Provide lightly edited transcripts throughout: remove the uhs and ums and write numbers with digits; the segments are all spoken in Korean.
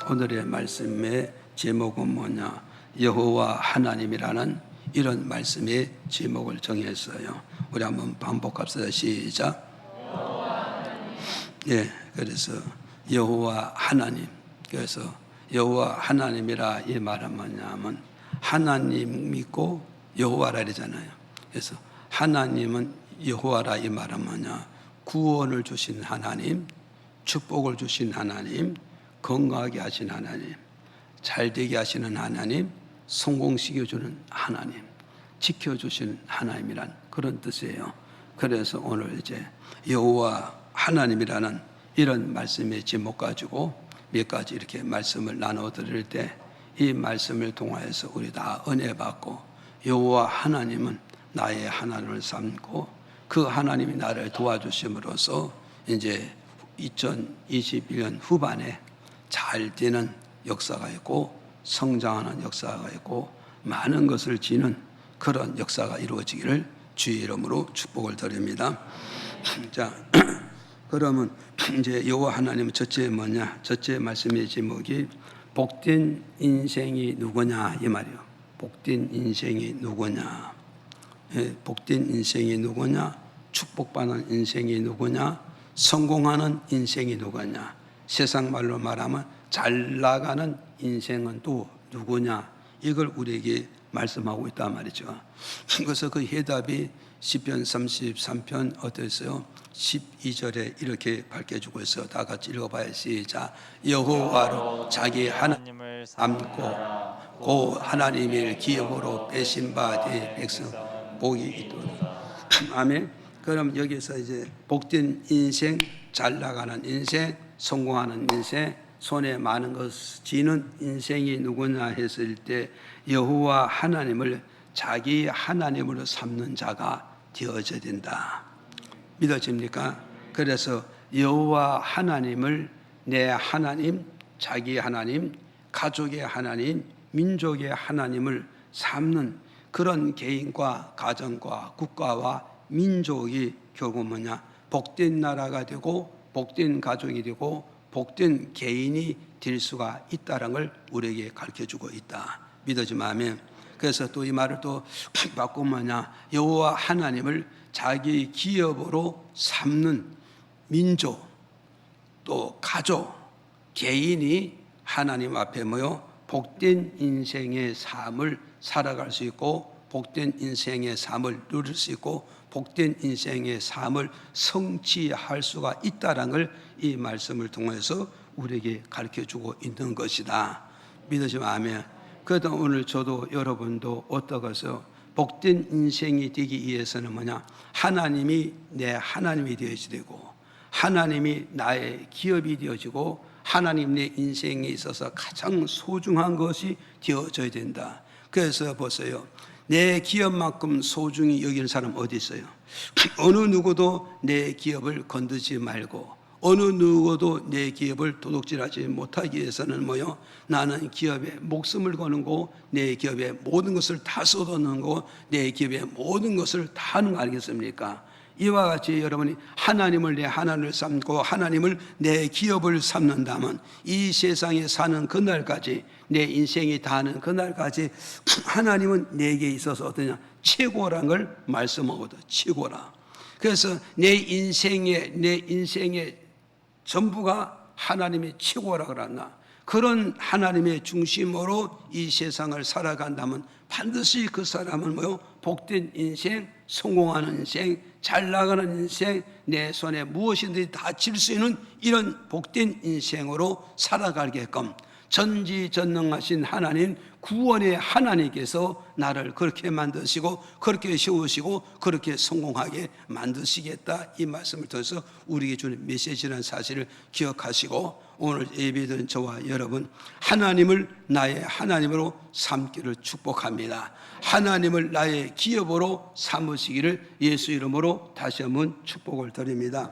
오늘의 말씀의 제목은 뭐냐? 여호와 하나님이라는 이런 말씀의 제목을 정했어요. 우리 한번 반복합시다. 시작. 예, 그래서 여호와 하나님. 그래서 여호와 하나님이라 이 말은 뭐냐면 하나님 믿고 여호와라 그러잖아요. 그래서 하나님은 여호와라 이 말은 뭐냐? 구원을 주신 하나님, 축복을 주신 하나님, 건강하게 하신 하나님, 잘되게 하시는 하나님, 성공시켜주는 하나님, 지켜주신 하나님이란 그런 뜻이에요. 그래서 오늘 이제 여호와 하나님이라는 이런 말씀의 제목 가지고 몇 가지 이렇게 말씀을 나눠 드릴 때 이 말씀을 통하여서 우리 다 은혜 받고 여호와 하나님은 나의 하나님을 삼고 그 하나님이 나를 도와주심으로써 이제 2021년 후반에 잘 되는 역사가 있고 성장하는 역사가 있고 많은 것을 지는 그런 역사가 이루어지기를 주의 이름으로 축복을 드립니다. 자, 그러면 이제 여호와 하나님은 첫째 뭐냐? 첫째 말씀의 제목이 복된 인생이 누구냐 이 말이에요. 복된 인생이 누구냐? 예, 복된 인생이 누구냐? 축복받는 인생이 누구냐? 성공하는 인생이 누구냐? 세상 말로 말하면 잘 나가는 인생은 또 누구냐? 이걸 우리에게 말씀하고 있단 말이죠. 그래서 그 해답이 시편 33편 어땠어요? 12절에 이렇게 밝혀주고 있어요. 다 같이 읽어봐요. 시작. 여호와로 자기 하나님을 삼고 고 하나님의 기업으로 빼신 바 되 백성 복이 있도다. 아멘. 그럼 여기서 이제 복된 인생, 잘 나가는 인생, 성공하는 인생, 손에 많은 것을 쥐는 인생이 누구냐 했을 때 여호와 하나님을 자기 하나님으로 삼는 자가 되어져야 된다. 믿어집니까? 그래서 여호와 하나님을 내 하나님, 자기 하나님, 가족의 하나님, 민족의 하나님을 삼는 그런 개인과 가정과 국가와 민족이 결국 뭐냐? 복된 나라가 되고 복된 가족이 되고 복된 개인이 될 수가 있다는 걸 우리에게 가르쳐주고 있다. 믿어지면 아멘. 그래서 또 이 말을 또 바꾸면 뭐냐? 여호와 하나님을 자기 기업으로 삼는 민족, 또 가족, 개인이 하나님 앞에 모여 복된 인생의 삶을 살아갈 수 있고 복된 인생의 삶을 누릴 수 있고 복된 인생의 삶을 성취할 수가 있다는 걸 이 말씀을 통해서 우리에게 가르쳐주고 있는 것이다. 믿으시면 아멘. 그래도 오늘 저도 여러분도 어떠겠어요? 복된 인생이 되기 위해서는 뭐냐? 하나님이 내 하나님이 되어야 되고 하나님이 나의 기업이 되어지고 하나님 내 인생에 있어서 가장 소중한 것이 되어져야 된다. 그래서 보세요. 내 기업만큼 소중히 여기는 사람 어디 있어요? 어느 누구도 내 기업을 건드지 말고 어느 누구도 내 기업을 도둑질하지 못하기 위해서는 뭐요? 나는 기업에 목숨을 거는 거, 내 기업에 모든 것을 다 쏟아놓는 거, 내 기업에 모든 것을 다 하는 거 알겠습니까? 이와 같이 여러분이 하나님을 내 하나님을 삼고 하나님을 내 기업을 삼는다면 이 세상에 사는 그날까지 내 인생이 다하는 그날까지 하나님은 내게 있어서 어떠냐? 최고란 걸 말씀하거든. 최고라. 그래서 내 인생의 전부가 하나님의 최고라 그랬나? 그런 하나님의 중심으로 이 세상을 살아간다면 반드시 그 사람은 뭐요? 복된 인생, 성공하는 인생, 잘 나가는 인생, 내 손에 무엇이든지 다 질 수 있는 이런 복된 인생으로 살아가게끔 전지전능하신 하나님, 구원의 하나님께서 나를 그렇게 만드시고 그렇게 세우시고 그렇게 성공하게 만드시겠다. 이 말씀을 통해서 우리에게 주는 메시지라는 사실을 기억하시고 오늘 예배드린 저와 여러분 하나님을 나의 하나님으로 삼기를 축복합니다. 하나님을 나의 기업으로 삼으시기를 예수 이름으로 다시 한번 축복을 드립니다.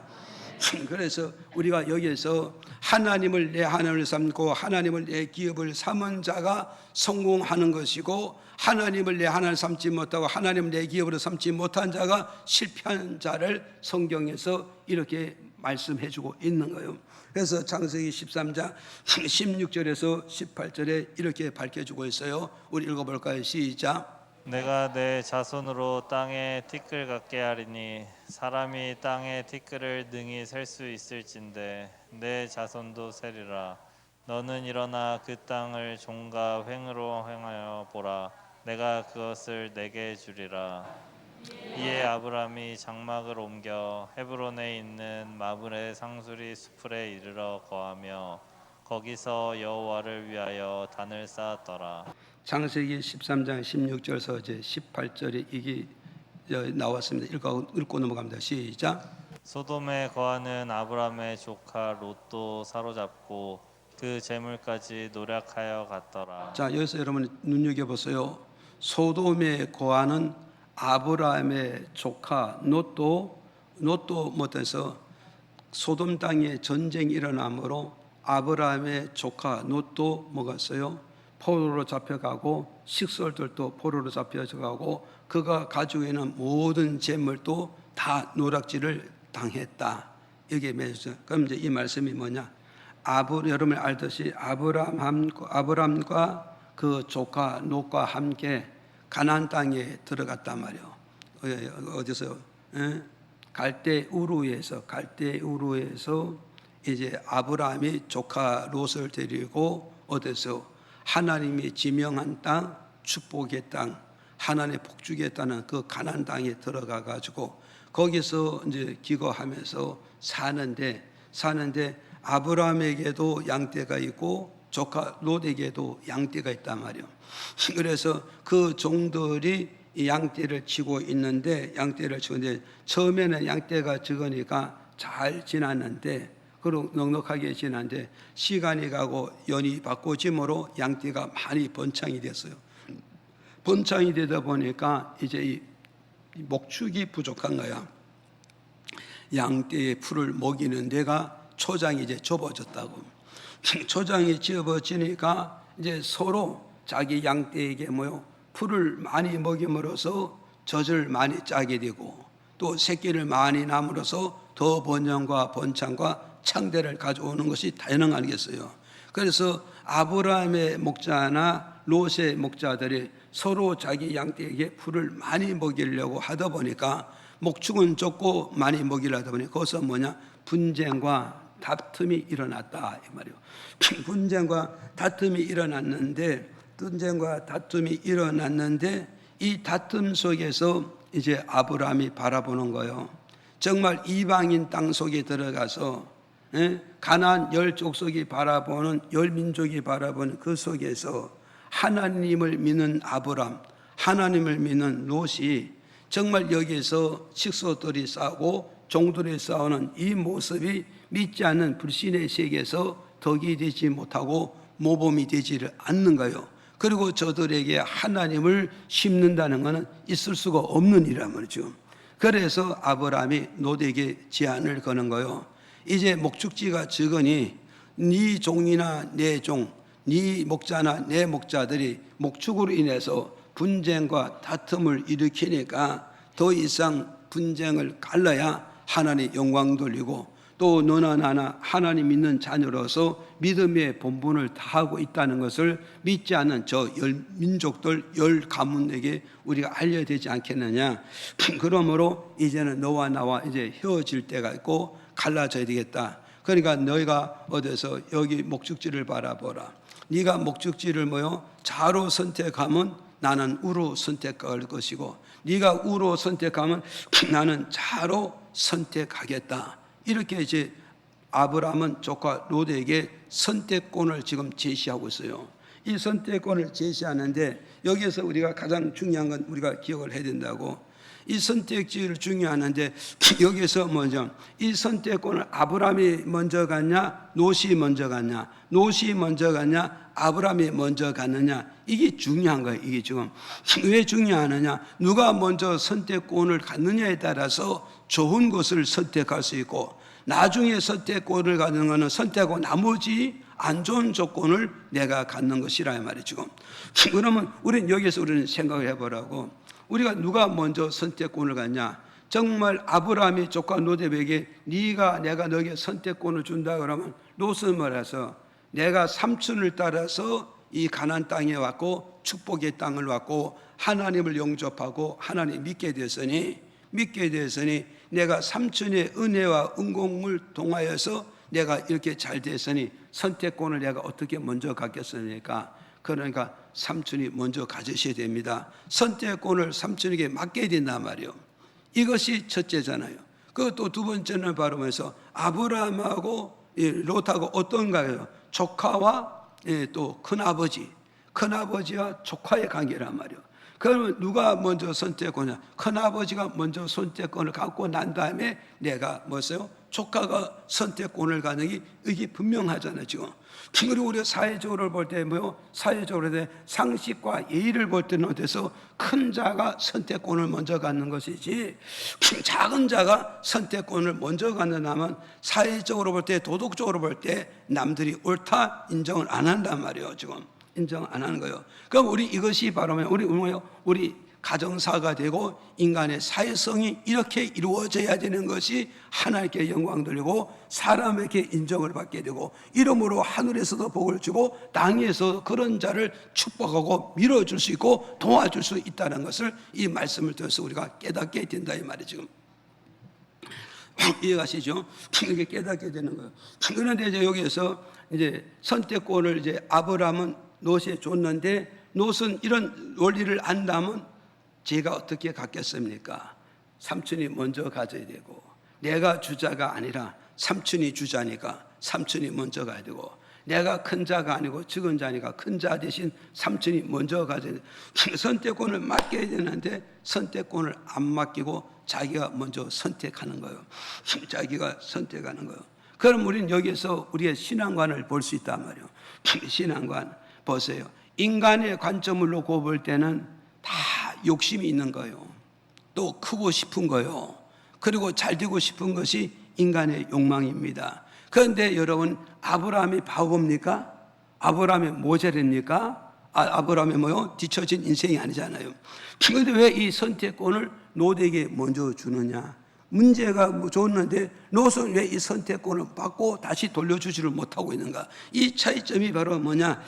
그래서 우리가 여기에서 하나님을 내 하나님을 삼고 하나님을 내 기업을 삼은 자가 성공하는 것이고, 하나님을 내 하나님을 삼지 못하고 하나님을 내 기업으로 삼지 못한 자가 실패한 자를 성경에서 이렇게 말씀해주고 있는 거예요. 그래서 창세기 13장 16절에서 18절에 이렇게 밝혀주고 있어요. 우리 읽어볼까요? 시작. 내가 내 자손으로 땅에 티끌 같게 하리니 사람이 땅에 티끌을 능히 셀 수 있을진데 내 자손도 세리라. 너는 일어나 그 땅을 종과 횡으로 행하여 보라. 내가 그것을 내게 주리라. 이에 아브람이 장막을 옮겨 헤브론에 있는 마므레 상수리 수풀에 이르러 거하며 거기서 여호와를 위하여 단을 쌓았더라. 창세기 13장 16절에서 이제 18절에 이게 나왔습니다. 읽고 넘어갑니다. 시작. 소돔에 거하는 아브람의 조카 롯도 사로잡고 그 재물까지 노략하여 갔더라. 자, 여기서 여러분 눈여겨보세요. 소돔에 거하는 아브라함의 조카 롯도 못해서 소돔 땅에 전쟁이 일어나므로 아브라함의 조카 롯도 먹었어요. 포로로 잡혀가고 식솔들도 포로로 잡혀가고 그가 가지고 있는 모든 재물도 다 노략질을 당했다. 여기에 맺었어요. 그럼 이제 이 말씀이 뭐냐? 여러분이 알듯이 아브람과 그 조카 롯과 함께 가나안 땅에 들어갔단 말이에요. 어디서? 갈대우르에서 이제 아브라함이 조카 롯을 데리고 어디서 하나님이 지명한 땅, 축복의 땅, 하나님의 복주겠다는 그 가나안 땅에 들어가 가지고 거기서 이제 기거하면서 사는데 아브라함에게도 양떼가 있고 조카 롯에게도 양떼가 있단 말이에요. 그래서 그 종들이 이 양떼를 치고 있는데 처음에는 양떼가 적으니까 잘 지났는데 그리고 넉넉하게 지났는데 시간이 가고 연이 바꿔짐으로 양떼가 많이 번창이 됐어요. 번창이 되다 보니까 이제 이 목축이 부족한 거야. 양떼의 풀을 먹이는 데가 초장이 이제 좁아졌다고. 초장이 좁아지니까 이제 서로 자기 양떼에게 풀을 많이 먹임으로써 젖을 많이 짜게 되고 또 새끼를 많이 낳음으로써 더 번영과 번창과 창대를 가져오는 것이 당연한 거 아니겠어요? 그래서 아브라함의 목자나 롯의 목자들이 서로 자기 양떼에게 풀을 많이 먹이려고 하다 보니까 목축은 적고 많이 먹이려 하다 보니 거기서 분쟁과 다툼이 일어났다 이 말이에요. 분쟁과 다툼이 일어났는데 이 다툼 속에서 이제 아브라함이 바라보는 거예요. 정말 이방인 땅 속에 들어가서 가나안 열 족속이 바라보는 열 민족이 바라보는 그 속에서 하나님을 믿는 아브람, 하나님을 믿는 롯이 정말 여기에서 식소들이 싸우고 종들이 싸우는 이 모습이 믿지 않는 불신의 세계에서 덕이 되지 못하고 모범이 되지를 않는 거예요. 그리고 저들에게 하나님을 심는다는 것은 있을 수가 없는 일이란 말이죠. 그래서 아브라함이 롯에게 제안을 거는 거예요. 이제 목축지가 적으니 네 종이나 내 종, 네 목자나 내 목자들이 목축으로 인해서 분쟁과 다툼을 일으키니까 더 이상 분쟁을 갈라야 하나님 영광 돌리고 또 너나 나나 하나님 믿는 자녀로서 믿음의 본분을 다하고 있다는 것을 믿지 않는 저 열 민족들 열 가문에게 우리가 알려야 되지 않겠느냐. 그러므로 이제는 너와 나와 이제 헤어질 때가 있고 갈라져야 되겠다. 그러니까 너희가 어디서 여기 목축지를 바라보라. 네가 목축지를 좌로 선택하면 나는 우로 선택할 것이고 네가 우로 선택하면 나는 좌로 선택하겠다. 이렇게 이제 아브라함은 조카 롯에게 선택권을 지금 제시하고 있어요. 이 선택권을 제시하는데 여기에서 우리가 가장 중요한 건 우리가 기억을 해야 된다고. 이 선택지를 중요하는데 여기서 먼저 이 선택권을 아브라함이 먼저 갔냐 롯이 먼저 갔냐 아브라함이 먼저 갔느냐 이게 중요한 거예요. 이게 지금 왜 중요하느냐, 누가 먼저 선택권을 갖느냐에 따라서 좋은 것을 선택할 수 있고 나중에 선택권을 갖는 것은 선택하고 나머지 안 좋은 조건을 내가 갖는 것이라 이 말이죠. 그러면 우리는 여기서 우리는 생각을 해보라고. 우리가 누가 먼저 선택권을 갖냐? 정말 아브라함이 조카 노대백에게 네가 내가 너에게 선택권을 준다 그러면 롯은 말해서 내가 삼촌을 따라서 이 가나안 땅에 왔고 축복의 땅을 왔고 하나님을 영접하고 하나님 믿게 됐으니 내가 삼촌의 은혜와 은공을 통하여서 내가 이렇게 잘 됐으니 선택권을 내가 어떻게 먼저 갖겠습니까? 그러니까 삼촌이 먼저 가지셔야 됩니다. 선택권을 삼촌에게 맡겨야 된단 말이에요. 이것이 첫째잖아요. 그것도 두 번째는 바로 뭐해서 아브라함하고 롯하고 어떤가요? 조카와 또 큰아버지와 조카의 관계란 말이에요. 그러면 누가 먼저 선택권이냐? 큰아버지가 먼저 선택권을 갖고 난 다음에 내가 뭐였어요? 조카가 선택권을 갖는 게 이게 분명하잖아요, 지금. 그리고 우리가 사회적으로 볼 때 뭐요? 사회적으로 상식과 예의를 볼 때는 어때서 큰 자가 선택권을 먼저 갖는 것이지 작은 자가 선택권을 먼저 갖는다면 사회적으로 볼 때 도덕적으로 볼 때 남들이 옳다 인정을 안 한단 말이에요, 지금. 인정 안 하는 거예요. 그럼 우리 이것이 바로 우리 가정사가 되고 인간의 사회성이 이렇게 이루어져야 되는 것이 하나님께 영광 돌리고 사람에게 인정을 받게 되고 이러므로 하늘에서도 복을 주고 땅에서 그런 자를 축복하고 밀어줄 수 있고 도와줄 수 있다는 것을 이 말씀을 통해서 우리가 깨닫게 된다 이 말이 지금. 이해가시죠? 이게 깨닫게 되는 거예요. 그런데 이제 여기에서 이제 선택권을 이제 아브라함은 롯에 줬는데 롯은 이런 원리를 안다면 제가 어떻게 갖겠습니까? 삼촌이 먼저 가져야 되고 내가 주자가 아니라 삼촌이 주자니까 삼촌이 먼저 가야 되고 내가 큰 자가 아니고 적은 자니까 큰 자 대신 삼촌이 먼저 가져야 돼. 선택권을 맡겨야 되는데 선택권을 안 맡기고 자기가 먼저 선택하는 거예요. 자기가 선택하는 거예요. 그럼 우리는 여기서 우리의 신앙관을 볼 수 있단 말이에요. 신앙관 보세요. 인간의 관점을 놓고 볼 때는 다 욕심이 있는 거예요. 또 크고 싶은 거예요. 그리고 잘 되고 싶은 것이 인간의 욕망입니다. 그런데 여러분 아브라함이 바보입니까? 아브라함이 모자랍니까? 아브라함이 뭐요? 뒤처진 인생이 아니잖아요. 그런데 왜 이 선택권을 롯에게 먼저 주느냐? 문제가 좋았는데 롯은 왜 이 선택권을 받고 다시 돌려주지를 못하고 있는가? 이 차이점이 바로 뭐냐?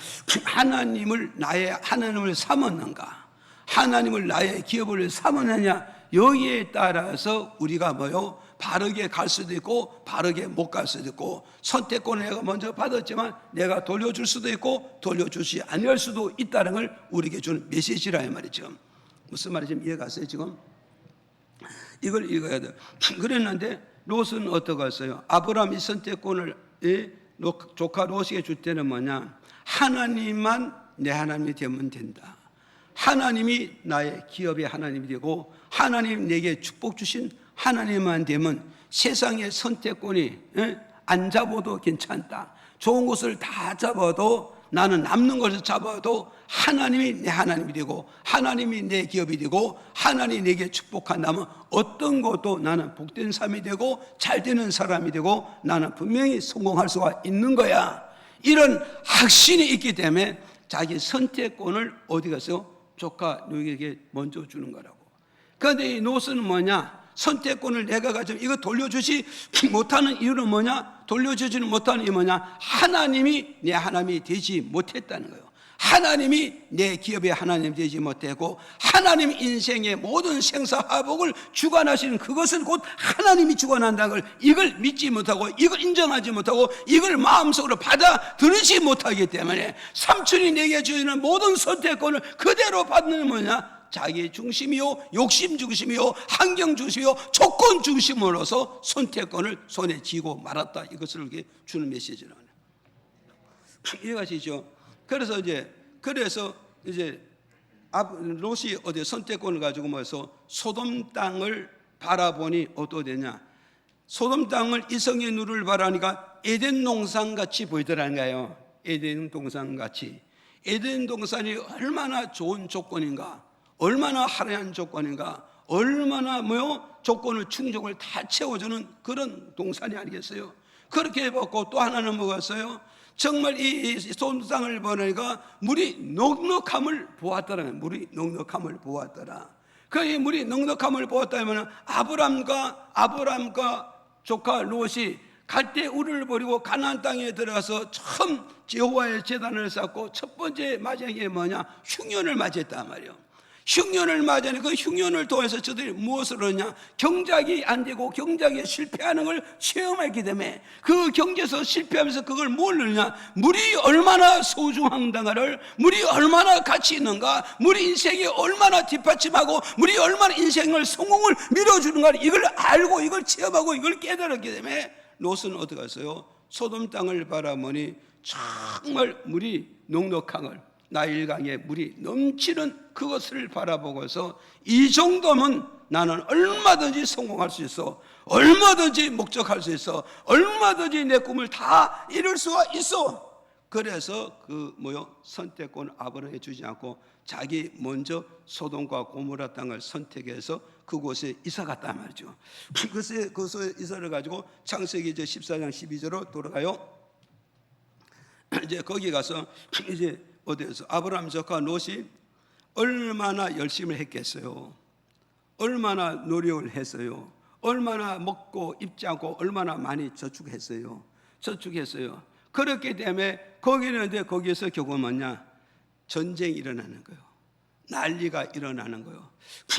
하나님을 삼았는가? 하나님을 나의 기업을 삼았느냐? 여기에 따라서 우리가 뭐요? 바르게 갈 수도 있고 바르게 못 갈 수도 있고 선택권을 내가 먼저 받았지만 내가 돌려줄 수도 있고 돌려주지 아니할 수도 있다는 걸 우리에게 주는 메시지라 이 말이죠. 무슨 말인지 이해가세요 지금? 이걸 읽어야 돼요. 그랬는데 롯은 어떻게 했어요? 아브라함이 선택권을 조카 롯에게 줄 때는 뭐냐? 하나님만 내 하나님이 되면 된다. 하나님이 나의 기업의 하나님이 되고 하나님 내게 축복 주신 하나님만 되면 세상의 선택권이 안 잡아도 괜찮다. 좋은 것을 다 잡아도 나는 남는 것을 잡아도 하나님이 내 하나님이 되고 하나님이 내 기업이 되고 하나님이 내게 축복한다면 어떤 것도 나는 복된 삶이 되고 잘 되는 사람이 되고 나는 분명히 성공할 수가 있는 거야. 이런 확신이 있기 때문에 자기 선택권을 어디 가서 조카 누에게 먼저 주는 거라고. 그런데 이 롯은 뭐냐? 선택권을 내가 가지면 이거 돌려주지 못하는 이유는 뭐냐? 돌려주지는 못하는 이유는 뭐냐? 하나님이 내 하나님이 되지 못했다는 거예요. 하나님이 내 기업의 하나님이 되지 못하고 하나님 인생의 모든 생사화복을 주관하시는 그것은 곧 하나님이 주관한다는 걸 이걸 믿지 못하고 이걸 인정하지 못하고 이걸 마음속으로 받아들이지 못하기 때문에 삼촌이 내게 주는 모든 선택권을 그대로 받는 뭐냐? 자기 중심이요, 욕심 중심이요, 환경 중심이요, 조건 중심으로서 선택권을 손에 쥐고 말았다. 이것을 이렇게 주는 메시지라는 거예요. 이해가시죠? 그래서 이제 롯이 어디 선택권을 가지고 모여서 소돔 땅을 바라보니 어떻게 되냐? 소돔 땅을 이성의 눈을 바라니까 에덴 동산 같이 보이더라는가요? 에덴 동산 같이. 에덴 동산이 얼마나 좋은 조건인가? 얼마나 화려한 조건인가? 얼마나 조건을 충족을 다 채워주는 그런 동산이 아니겠어요? 그렇게 해봤고 또 하나는 뭐겠어요? 정말 이 소돔 땅을 보니까 물이 넉넉함을 보았더라. 물이 넉넉함을 보았더라. 그 이 물이 넉넉함을 보았다면 아브람과 조카 롯이 갈대 우르를 버리고 가나안 땅에 들어가서 처음 여호와의 제단을 쌓고 첫 번째 맞이한 게 뭐냐? 흉년을 맞이했단 말이에요. 흉년을 맞이하는 그 흉년을 통해서 저들이 무엇을 얻냐? 경작이 안 되고 경작에 실패하는 걸 체험했기 때문에 그 경제에서 실패하면서 그걸 뭘 넣느냐? 물이 얼마나 소중한가를, 물이 얼마나 가치 있는가, 물이 인생이 얼마나 뒷받침하고 물이 얼마나 인생을 성공을 밀어주는가, 이걸 알고 이걸 체험하고 이걸 깨달았기 때문에 롯은 어떻게 했어요? 소돔 땅을 바라보니 정말 물이 넉넉한 걸, 나일강에 물이 넘치는 그것을 바라보고서 이 정도면 나는 얼마든지 성공할 수 있어, 얼마든지 목적할 수 있어, 얼마든지 내 꿈을 다 이룰 수가 있어. 그래서 선택권 아브라함에 주지 않고 자기 먼저 소돔과 고모라 땅을 선택해서 그곳에 이사 갔단 말이죠. 그것에 이사를 가지고 창세기 14장 12절로 돌아가요. 이제 거기 가서 이제 어디에서 아브라함 조카 롯이 얼마나 열심히 했겠어요? 얼마나 노력을 했어요? 얼마나 먹고 입지 않고 얼마나 많이 저축했어요? 그렇기 때문에 거기는 이제 거기에서 결국 뭐냐? 전쟁이 일어나는 거예요. 난리가 일어나는 거예요.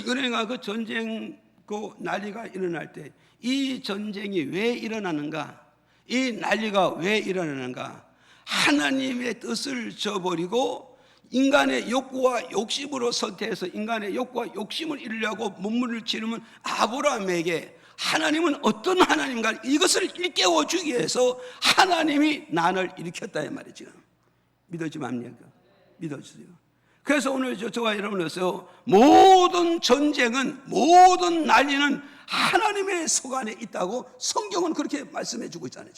그러니까 그 전쟁, 그 난리가 일어날 때 이 전쟁이 왜 일어나는가? 이 난리가 왜 일어나는가? 하나님의 뜻을 저버리고 인간의 욕구와 욕심으로 선택해서 인간의 욕구와 욕심을 이루려고 몸부림을 치르면 아브라함에게 하나님은 어떤 하나님인가, 이것을 일깨워 주기 위해서 하나님이 난을 일으켰다 이 말이죠. 믿어지면 압니까? 믿어주세요. 그래서 오늘 저와 여러분에서 모든 전쟁은, 모든 난리는 하나님의 손안에 있다고 성경은 그렇게 말씀해 주고 있잖아요.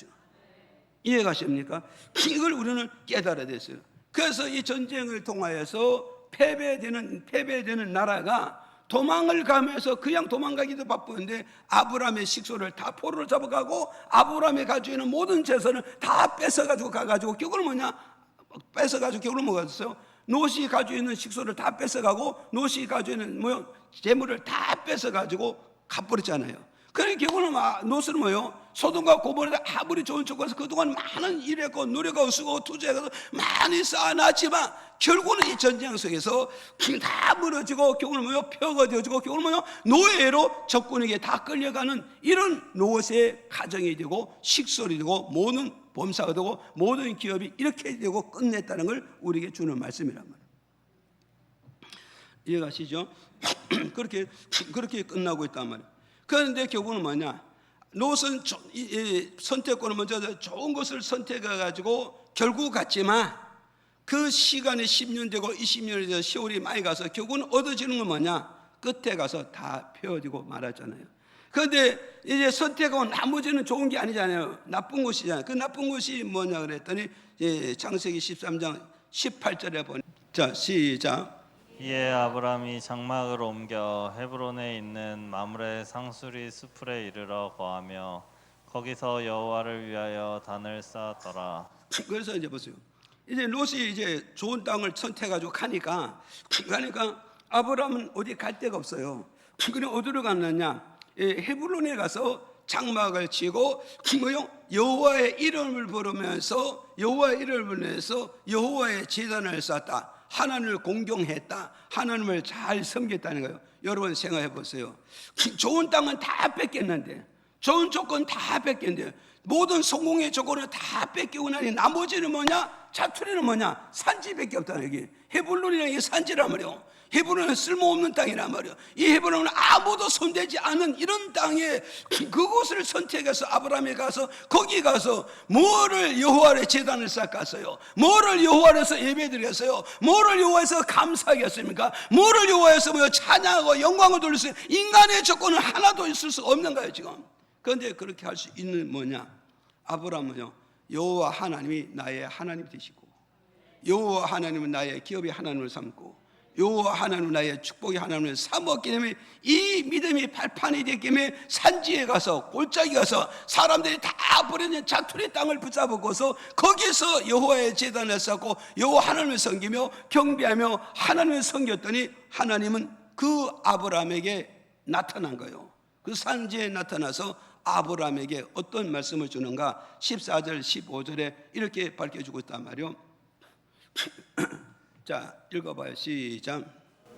이해가십니까? 이걸 우리는 깨달아야 됐어요. 그래서 이 전쟁을 통하여서 패배되는 나라가 도망을 가면서 그냥 도망가기도 바쁘는데 아브라함의 식소를 다 포로로 잡아가고 아브라함이 가지고 있는 모든 재산을 다 뺏어가지고 가가지고 결국은 뭐냐? 뺏어가지고 결국은 뭐가 됐어요? 롯이 가지고 있는 식소를 다 뺏어가고 롯이 가지고 있는 재물을 다 뺏어가지고 갚버렸잖아요. 그러니까 결국은 롯은 뭐예요? 소돔과 고모라에 아무리 좋은 조건에서 그동안 많은 일했고 노력하고 쓰고 투자해서 많이 쌓아놨지만 결국은 이 전쟁 속에서 다 무너지고 결국은 뭐예요? 펴가 되어지고 결국은 뭐예요? 노예로 적군에게 다 끌려가는 이런 롯의 가정이 되고 식솔이 되고 모든 범사가 되고 모든 기업이 이렇게 되고 끝냈다는 걸 우리에게 주는 말씀이란 말이에요. 이해가시죠? 그렇게 끝나고 있단 말이에요. 그런데 결국은 뭐냐? 롯은 선택권을 먼저 좋은 것을 선택해가지고 결국 갔지만 그 시간이 10년 되고 20년이 되고 세월이 많이 가서 결국은 얻어지는 건 뭐냐? 끝에 가서 다 펴지고 말았잖아요. 그런데 이제 선택하고 나머지는 좋은 게 아니잖아요. 나쁜 것이잖아요. 그 나쁜 것이 뭐냐 그랬더니 창세기 13장 18절에 보니, 자 시작. 이에 아브람이 장막을 옮겨 헤브론에 있는 마므레 상수리 수풀에 이르러 거하며 거기서 여호와를 위하여 단을 쌓았더라. 그래서 이제 보세요. 이제 롯이 이제 좋은 땅을 선택해가지고 가니까 아브람은 어디 갈 데가 없어요. 그럼 어디로 갔느냐? 헤브론에 가서 장막을 치고 여호와의 이름을 부르면서 여호와의 제단을 쌓았다. 하나님을 공경했다. 하나님을 잘 섬겼다는 거예요. 여러분 생각해 보세요. 좋은 땅은 다 뺏겼는데, 좋은 조건 다 뺏겼는데, 모든 성공의 조건을 다 뺏기고 나니 나머지는 뭐냐? 자투리는 뭐냐? 산지밖에 없다. 여기 헤브론이라는 게 산지란 말이에요. 헤브론은 쓸모없는 땅이란 말이에요. 이 헤브론은 아무도 손대지 않은 이런 땅에 그곳을 선택해서 아브라함이 가서 거기 가서 뭐를 여호와의 제단을 쌓았어요? 뭐를 여호와에서 예배드렸어요? 뭐를 여호와에서 감사하게 했습니까? 뭐를 여호와에서 찬양하고 영광을 돌릴 수 있는 인간의 조건은 하나도 있을 수 없는 거예요 지금. 그런데 그렇게 할 수 있는 뭐냐? 아브라함은요, 여호와 하나님이 나의 하나님 되시고 여호와 하나님은 나의 기업의 하나님을 삼고 여호와 하나님 나의 축복의 하나님을 사모했기 때문에 이 믿음이 발판이 됐기 때문에 산지에 가서 골짜기 가서 사람들이 다 버려진 자투리 땅을 붙잡고서 거기서 여호와의 제단을 쌓고 여호와 하나님을 섬기며 경배하며 하나님을 섬겼더니 하나님은 그 아브라함에게 나타난 거예요. 그 산지에 나타나서 아브라함에게 어떤 말씀을 주는가? 14절 15절에 이렇게 밝혀주고 있단 말이요. 자, 읽어봐요. 시작.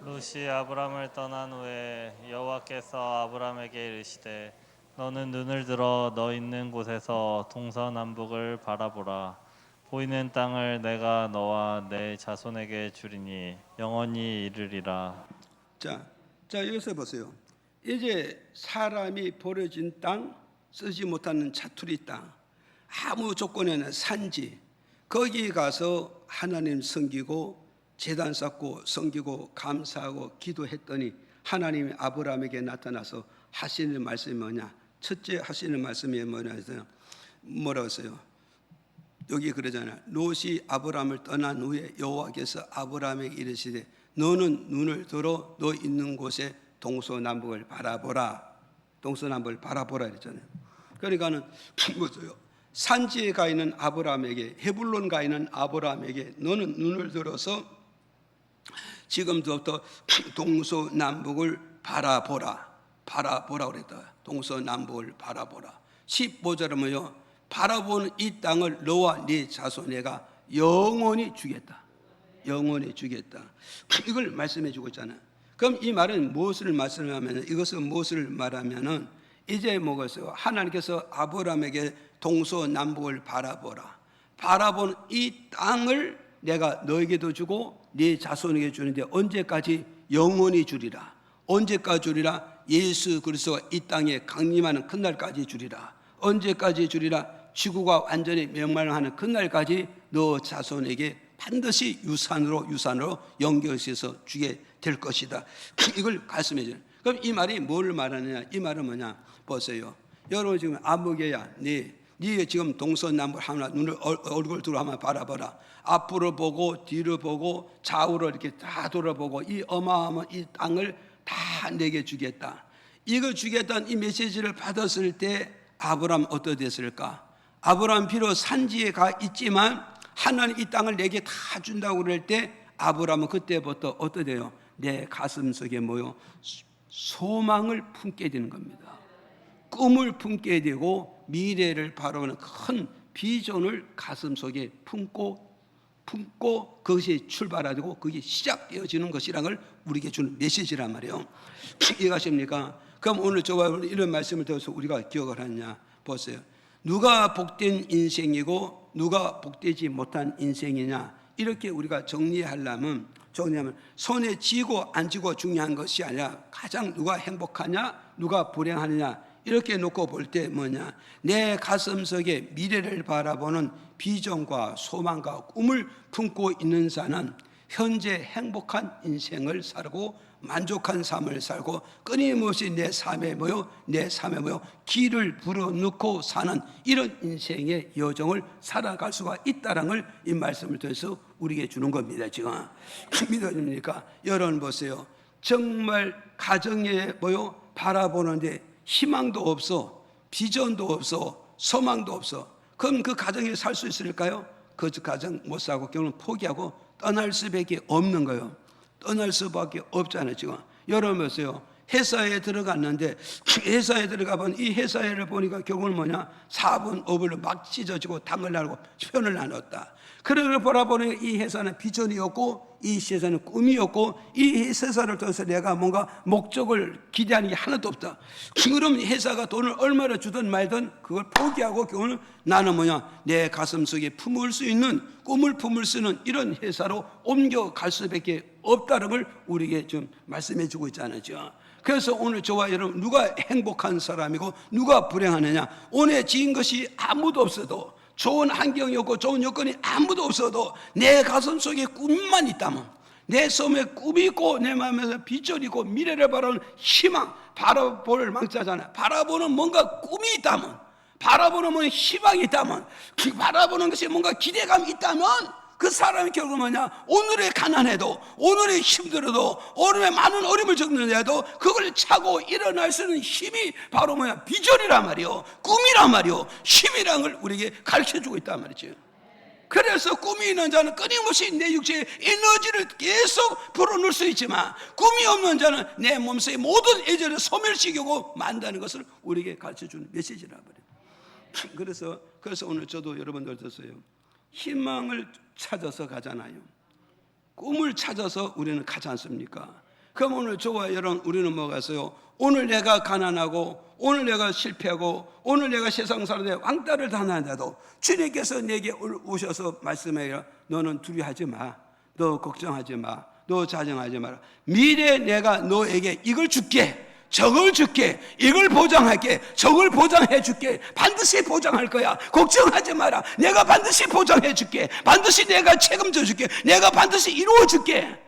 롯이 아브람을 떠난 후에 여호와께서 아브람에게 이르시되 너는 눈을 들어 너 있는 곳에서 동서남북을 바라보라. 보이는 땅을 내가 너와 내 자손에게 주리니 영원히 이르리라. 자, 여기서 보세요. 이제 사람이 버려진 땅, 쓰지 못하는 자투리 땅, 아무 조건에는 산지, 거기 가서 하나님 섬기고 제단 쌓고 섬기고 감사하고 기도했더니 하나님이 아브라함에게 나타나서 하시는 말씀이 뭐냐? 첫째 하시는 말씀이 뭐냐 해서 뭐라고 했어요? 여기 그러잖아요. 롯이 아브라함을 떠난 후에 여호와께서 아브라함에게 이르시되 너는 눈을 들어 너 있는 곳에 동서남북을 바라보라. 동서남북을 바라보라 이랬잖아요. 그러니까는 뭐죠? 산지에 가 있는 아브라함에게, 헤불론 가 있는 아브라함에게 너는 눈을 들어서 지금부터 동서남북을 바라보라. 바라보라 그랬다. 동서남북을 바라보라. 15절은 뭐요? 바라보는 이 땅을 너와 네 자손에게 영원히 주겠다. 영원히 주겠다. 이걸 말씀해 주고 있잖아요. 그럼 이 말은 무엇을 말씀하면, 이것은 무엇을 말하면은 이제 뭐겠어요? 하나님께서 아브라함에게 동서남북을 바라보라. 바라본 이 땅을 내가 너에게도 주고 네 자손에게 주는데 언제까지? 영원히 주리라. 언제까지 주리라? 예수 그리스도가 이 땅에 강림하는 그날까지 주리라. 언제까지 주리라? 지구가 완전히 멸망하는 그날까지 너 자손에게 반드시 유산으로 연결해서 주게 될 것이다. 이걸 말씀해 줘요. 그럼 이 말이 뭘 말하느냐? 이 말은 뭐냐? 보세요. 여러분 지금 아무개야, 네 지금 동서남북 하나 눈을 얼굴 들어 한번 바라봐라. 앞으로 보고 뒤로 보고 좌우로 이렇게 다 돌아보고 이 어마어마한 이 땅을 다 내게 주겠다. 이걸 주겠다는 이 메시지를 받았을 때 아브라함 어떻게 됐을까? 아브라함 비록 산지에 가 있지만 하나님 이 땅을 내게 다 준다고 그럴 때 아브라함은 그때부터 어떻게 돼요? 내 가슴 속에 뭐요? 소망을 품게 되는 겁니다. 꿈을 품게 되고 미래를 바라보는 큰 비전을 가슴 속에 품고 그것이 출발하고 그게 시작되어지는 것이라는 걸 우리에게 주는 메시지란 말이에요. 이해가십니까? 그럼 오늘 저와 이런 말씀을 들어서 우리가 기억을 하느냐 보세요. 누가 복된 인생이고 누가 복되지 못한 인생이냐 이렇게 우리가 정리하면 손에 쥐고 안 쥐고 중요한 것이 아니라 가장 누가 행복하냐 누가 불행하느냐 이렇게 놓고 볼 때 뭐냐, 내 가슴 속에 미래를 바라보는 비전과 소망과 꿈을 품고 있는 자는 현재 행복한 인생을 살고 만족한 삶을 살고 끊임없이 내 삶에 길을 불어넣고 사는 이런 인생의 여정을 살아갈 수가 있다는 걸 이 말씀을 통해서 우리에게 주는 겁니다. 지금 믿어집니까? 여러분 보세요. 정말 가정에 바라보는데 희망도 없어, 비전도 없어, 소망도 없어. 그럼 그 가정에 살 수 있을까요? 그 가정 못 살고 결국은 포기하고 떠날 수밖에 없는 거예요. 떠날 수밖에 없잖아요. 지금 여러분 보세요. 회사에 들어갔는데 회사에 들어가면 이 회사를 보니까 결국은 뭐냐, 4분 5분로 막 찢어지고 당을 나누고 편을 나눴다. 그걸 바라보는 이 회사는 비전이 없고 이 회사는 꿈이 없고 이 회사를 통해서 내가 뭔가 목적을 기대하는 게 하나도 없다. 그럼 회사가 돈을 얼마나 주든 말든 그걸 포기하고 결국은 나는 내 가슴 속에 품을 수 있는 꿈을 품을 수 있는 이런 회사로 옮겨갈 수밖에 없다는 걸 우리에게 좀 말씀해 주고 있잖아요. 그래서 오늘 저와 여러분 누가 행복한 사람이고 누가 불행하느냐, 오늘 지은 것이 아무도 없어도 좋은 환경이 없고 좋은 여건이 아무도 없어도 내 가슴 속에 꿈만 있다면, 내 섬에 꿈이 있고 내 마음에서 비전이 있고 미래를 바라보는 희망, 바라볼 망자잖아요. 바라보는 뭔가 꿈이 있다면, 바라보는 뭔가 희망이 있다면, 바라보는 것이 뭔가 기대감이 있다면 그 사람이 결국 뭐냐, 오늘의 가난해도, 오늘의 힘들어도, 오늘의 많은 어려움을 겪는데도 그걸 차고 일어날 수 있는 힘이 바로 뭐냐, 비전이란 말이요, 꿈이란 말이요, 힘이란 걸 우리에게 가르쳐주고 있단 말이죠. 그래서 꿈이 있는 자는 끊임없이 내 육체의 에너지를 계속 불어넣을 수 있지만, 꿈이 없는 자는 내 몸속의 모든 에너지를 소멸시키고 만다는 것을 우리에게 가르쳐주는 메시지란 말이에요. 그래서 오늘 저도 여러분들 들었어요. 희망을 찾아서 가잖아요. 꿈을 찾아서 우리는 가지 않습니까? 그럼 오늘 저와 여러분, 우리는 뭐가 있어요? 오늘 내가 가난하고, 오늘 내가 실패하고, 오늘 내가 세상 사람들의 왕따를 당하는데도 주님께서 내게 오셔서 말씀해요. 너는 두려워하지 마. 너 걱정하지 마. 너 자정하지 마라. 미래에 내가 너에게 이걸 줄게, 저걸 줄게, 이걸 보장할게, 저걸 보장해 줄게. 반드시 보장할 거야. 걱정하지 마라. 내가 반드시 보장해 줄게. 반드시 내가 책임져 줄게. 내가 반드시 이루어 줄게.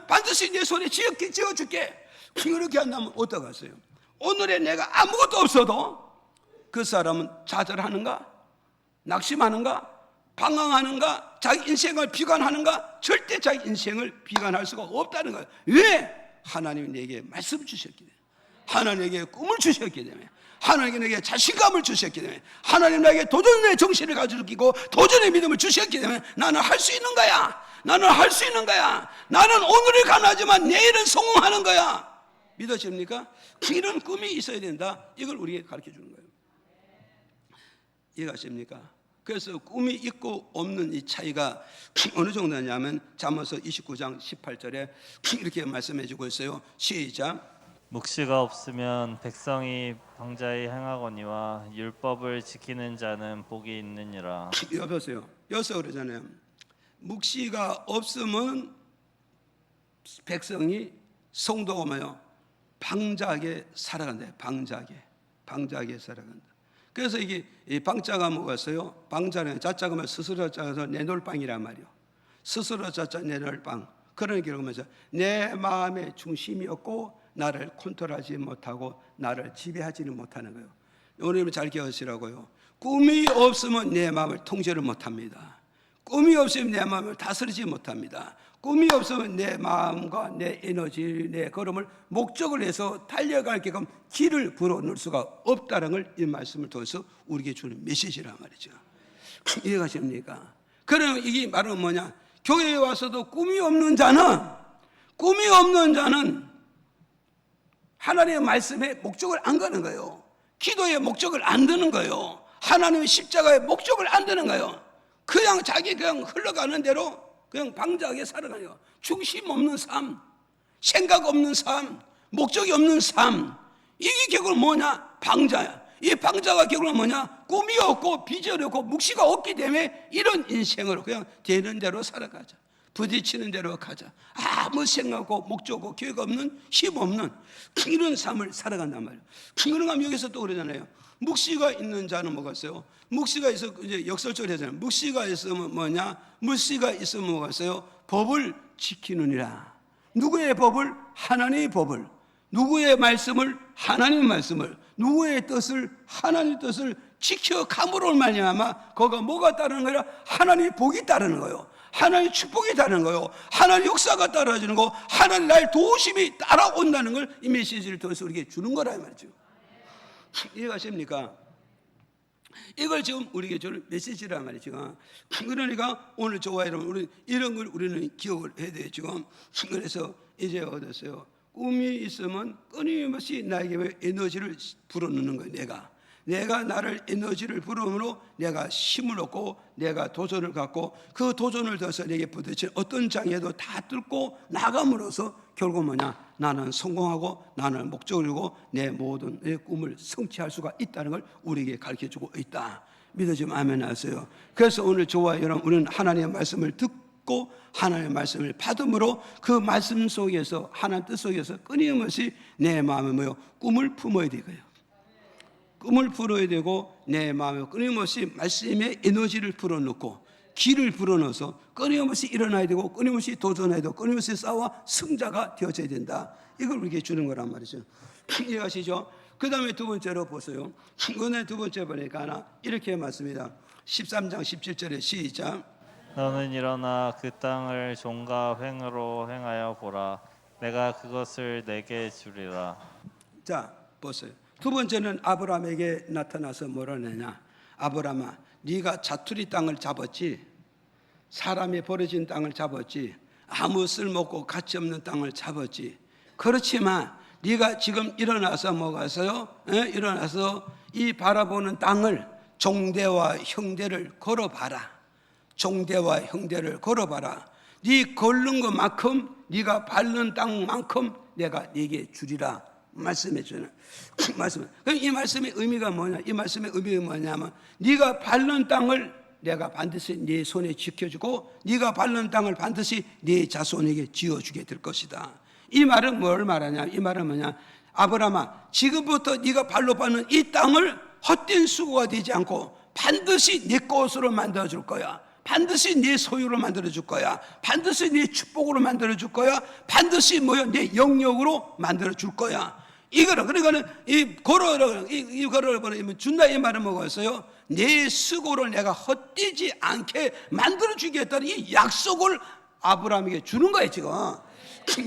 반드시 내 손에 지어 줄게. 이렇게 한다면 어떡하세요? 오늘에 내가 아무것도 없어도 그 사람은 좌절하는가? 낙심하는가? 방황하는가? 자기 인생을 비관하는가? 절대 자기 인생을 비관할 수가 없다는 거예요. 왜? 하나님이 내게 말씀 주셨기 때문에, 하나님에게 꿈을 주셨기 때문에, 하나님께 내게 자신감을 주셨기 때문에, 하나님 나에게 도전의 정신을 가지고 도전의 믿음을 주셨기 때문에 나는 할 수 있는 거야. 나는 할 수 있는 거야. 나는 오늘을 가난하지만 내일은 성공하는 거야. 믿으십니까? 이런 꿈이 있어야 된다. 이걸 우리에게 가르쳐 주는 거예요. 이해가십니까? 그래서 꿈이 있고 없는 이 차이가 어느 정도냐면 잠언서 29장 18절에 이렇게 말씀해 주고 있어요. 시작. 묵시가 없으면 백성이 방자히 행하거니와 율법을 지키는 자는 복이 있느니라. 여보세요. 여기서 그러잖아요. 묵시가 없으면 백성이, 성도가 뭐요? 방자하게 살아간다. 방자하게 살아간다. 그래서 이게 이 방자가 뭐가 있어요? 방자는 자자가 뭐 스스로 짜서 내놓을 빵이란 말이요. 스스로 짜자 내놓을 빵. 그런 기록하면서 내 마음의 중심이 없고 나를 컨트롤하지 못하고 나를 지배하지는 못하는 거예요. 여러분 잘 기억하시라고요. 꿈이 없으면 내 마음을 통제를 못합니다. 꿈이 없으면 내 마음을 다스리지 못합니다. 꿈이 없으면 내 마음과 내 에너지, 내 걸음을 목적을 해서 달려갈 게끔 길을 불어넣을 수가 없다는 걸 이 말씀을 통해서 우리에게 주는 메시지란 말이죠. 이해가십니까? 그럼 이게 말은 뭐냐? 교회에 와서도 꿈이 없는 자는 하나님의 말씀에 목적을 안 가는 거예요. 기도의 목적을 안 드는 거예요. 하나님의 십자가의 목적을 안 드는 거예요. 그냥 자기 그냥 흘러가는 대로 그냥 방자하게 살아가요. 중심 없는 삶, 생각 없는 삶, 목적이 없는 삶. 이게 결국은 뭐냐? 방자야. 이 방자가 결국은 뭐냐? 꿈이 없고 비전이 없고 묵시가 없기 때문에 이런 인생으로 그냥 되는 대로 살아가자. 부딪히는 대로 가자. 아무 생각 없고 목적 없고 계획 없는, 힘 없는 이런 삶을 살아간단 말이에요. 그런가 여기서 또 그러잖아요. 묵시가 있는 자는 뭐가 있어요? 묵시가 있어, 이제 역설적으로 하잖아요. 묵시가 있으면 뭐냐? 묵시가 있으면 뭐가 있어요? 법을 지키느니라. 누구의 법을? 하나님의 법을. 누구의 말씀을? 하나님의 말씀을. 누구의 뜻을? 하나님의 뜻을 지켜감으로 말미암아 거기가 뭐가 따르는 거야? 하나님의 복이 따르는 거예요. 하나님의 축복이 따르는 거예요. 하나님의 역사가 따라주는 거, 하나님 나의 도우심이 따라온다는 걸 이 메시지를 통해서 우리에게 주는 거라 말이죠. 이해가십니까? 이걸 지금 우리에게 주는 메시지란 말이죠. 그러니까 오늘 저와 여러분, 우리 이런 걸 우리는 기억을 해야 돼요. 지금 그래서 이제 얻었어요. 꿈이 있으면 끊임없이 나에게 에너지를 불어넣는 거예요. 내가 나를 에너지를 불어넣으므로 내가 힘을 얻고 내가 도전을 갖고 그 도전을 더해서 내게 부딪힌 어떤 장애도 다 뚫고 나감으로써 결국 뭐냐? 나는 성공하고 나는 목적을 이루고 내 모든 내 꿈을 성취할 수가 있다는 걸 우리에게 가르쳐주고 있다. 믿어지면 아멘 하세요. 그래서 오늘 저와 여러분, 우리는 하나님의 말씀을 듣고 하나님의 말씀을 받음으로 그 말씀 속에서 하나님 뜻 속에서 끊임없이 내 마음에 뭐요? 꿈을 품어야 되고요. 꿈을 풀어야 되고 내 마음에 끊임없이 말씀의 에너지를 불어넣고 길을 불어넣어서 끊임없이 일어나야 되고 끊임없이 도전해야 되고 끊임없이 싸워 승자가 되어져야 된다. 이걸 우리에게 주는 거란 말이죠. 이해하시죠? 그 다음에 두 번째로 보세요. 두 번째 보니까 이렇게 맞습니다. 13장 17절에 시작. 너는 일어나 그 땅을 종과 횡으로 행하여 보라. 내가 그것을 내게 주리라. 자, 보세요. 두 번째는 아브라함에게 나타나서 뭐라 하느냐. 아브라함아, 네가 자투리 땅을 잡았지, 사람이 버려진 땅을 잡았지, 아무 쓸모없고 가치없는 땅을 잡았지. 그렇지만 네가 지금 일어나서 뭐가 있어요? 일어나서 이 바라보는 땅을 종대와 형대를 걸어봐라. 종대와 형대를 걸어봐라. 네 걸는 것만큼, 네가 밟는 땅만큼 내가 네게 주리라 말씀해 주는 말씀. 그럼 이 말씀의 의미가 뭐냐? 이 말씀의 의미가 뭐냐면 네가 밟는 땅을 내가 반드시 네 손에 지켜주고 네가 밟는 땅을 반드시 네 자손에게 지어주게 될 것이다. 이 말은 뭘 말하냐? 이 말은 뭐냐? 아브라함아, 지금부터 네가 발로 밟는 이 땅을 헛된 수고가 되지 않고 반드시 네 것으로 만들어줄 거야. 반드시 네 소유로 만들어줄 거야. 반드시 네 축복으로 만들어줄 거야. 반드시 네 영역으로 만들어줄 거야. 이거는, 그러니까는 이 걸어라 버리면 준다 이 말은 뭐겠어요? 내 수고를 내가 헛되지 않게 만들어주겠다는 이 약속을 아브라함에게 주는 거예요, 지금.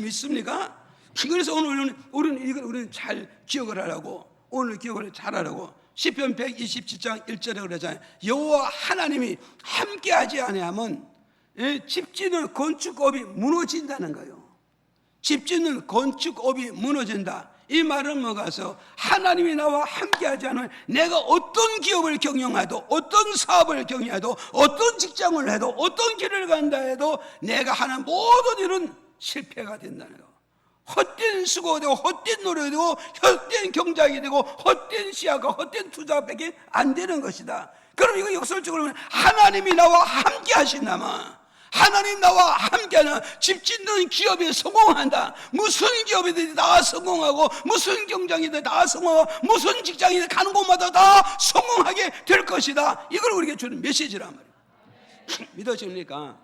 믿습니까? 그래서 오늘 우리는 잘 기억을 하라고, 오늘 기억을 잘하라고. 시편 127장 1절에 그러잖아요. 여호와 하나님이 함께하지 아니하면 집 짓는 건축업이 무너진다는 거예요. 집 짓는 건축업이 무너진다. 이 말은 뭐가서 하나님이 나와 함께하지 않으면 내가 어떤 기업을 경영해도, 어떤 사업을 경영해도, 어떤 직장을 해도, 어떤 길을 간다 해도 내가 하는 모든 일은 실패가 된다는 거예요. 헛된 수고가 되고, 헛된 노력이 되고, 헛된 경작이 되고, 헛된 시야가, 헛된 투자밖에 안 되는 것이다. 그럼 이거 역설적으로 보면 하나님이 나와 함께 하신다면, 하나님 나와 함께하는 집 짓는 기업에 성공한다. 무슨 기업이든 다 성공하고, 무슨 경장이든 다 성공하고, 무슨 직장이든 가는 곳마다 다 성공하게 될 것이다. 이걸 우리에게 주는 메시지란 말이에요. 믿어집니까?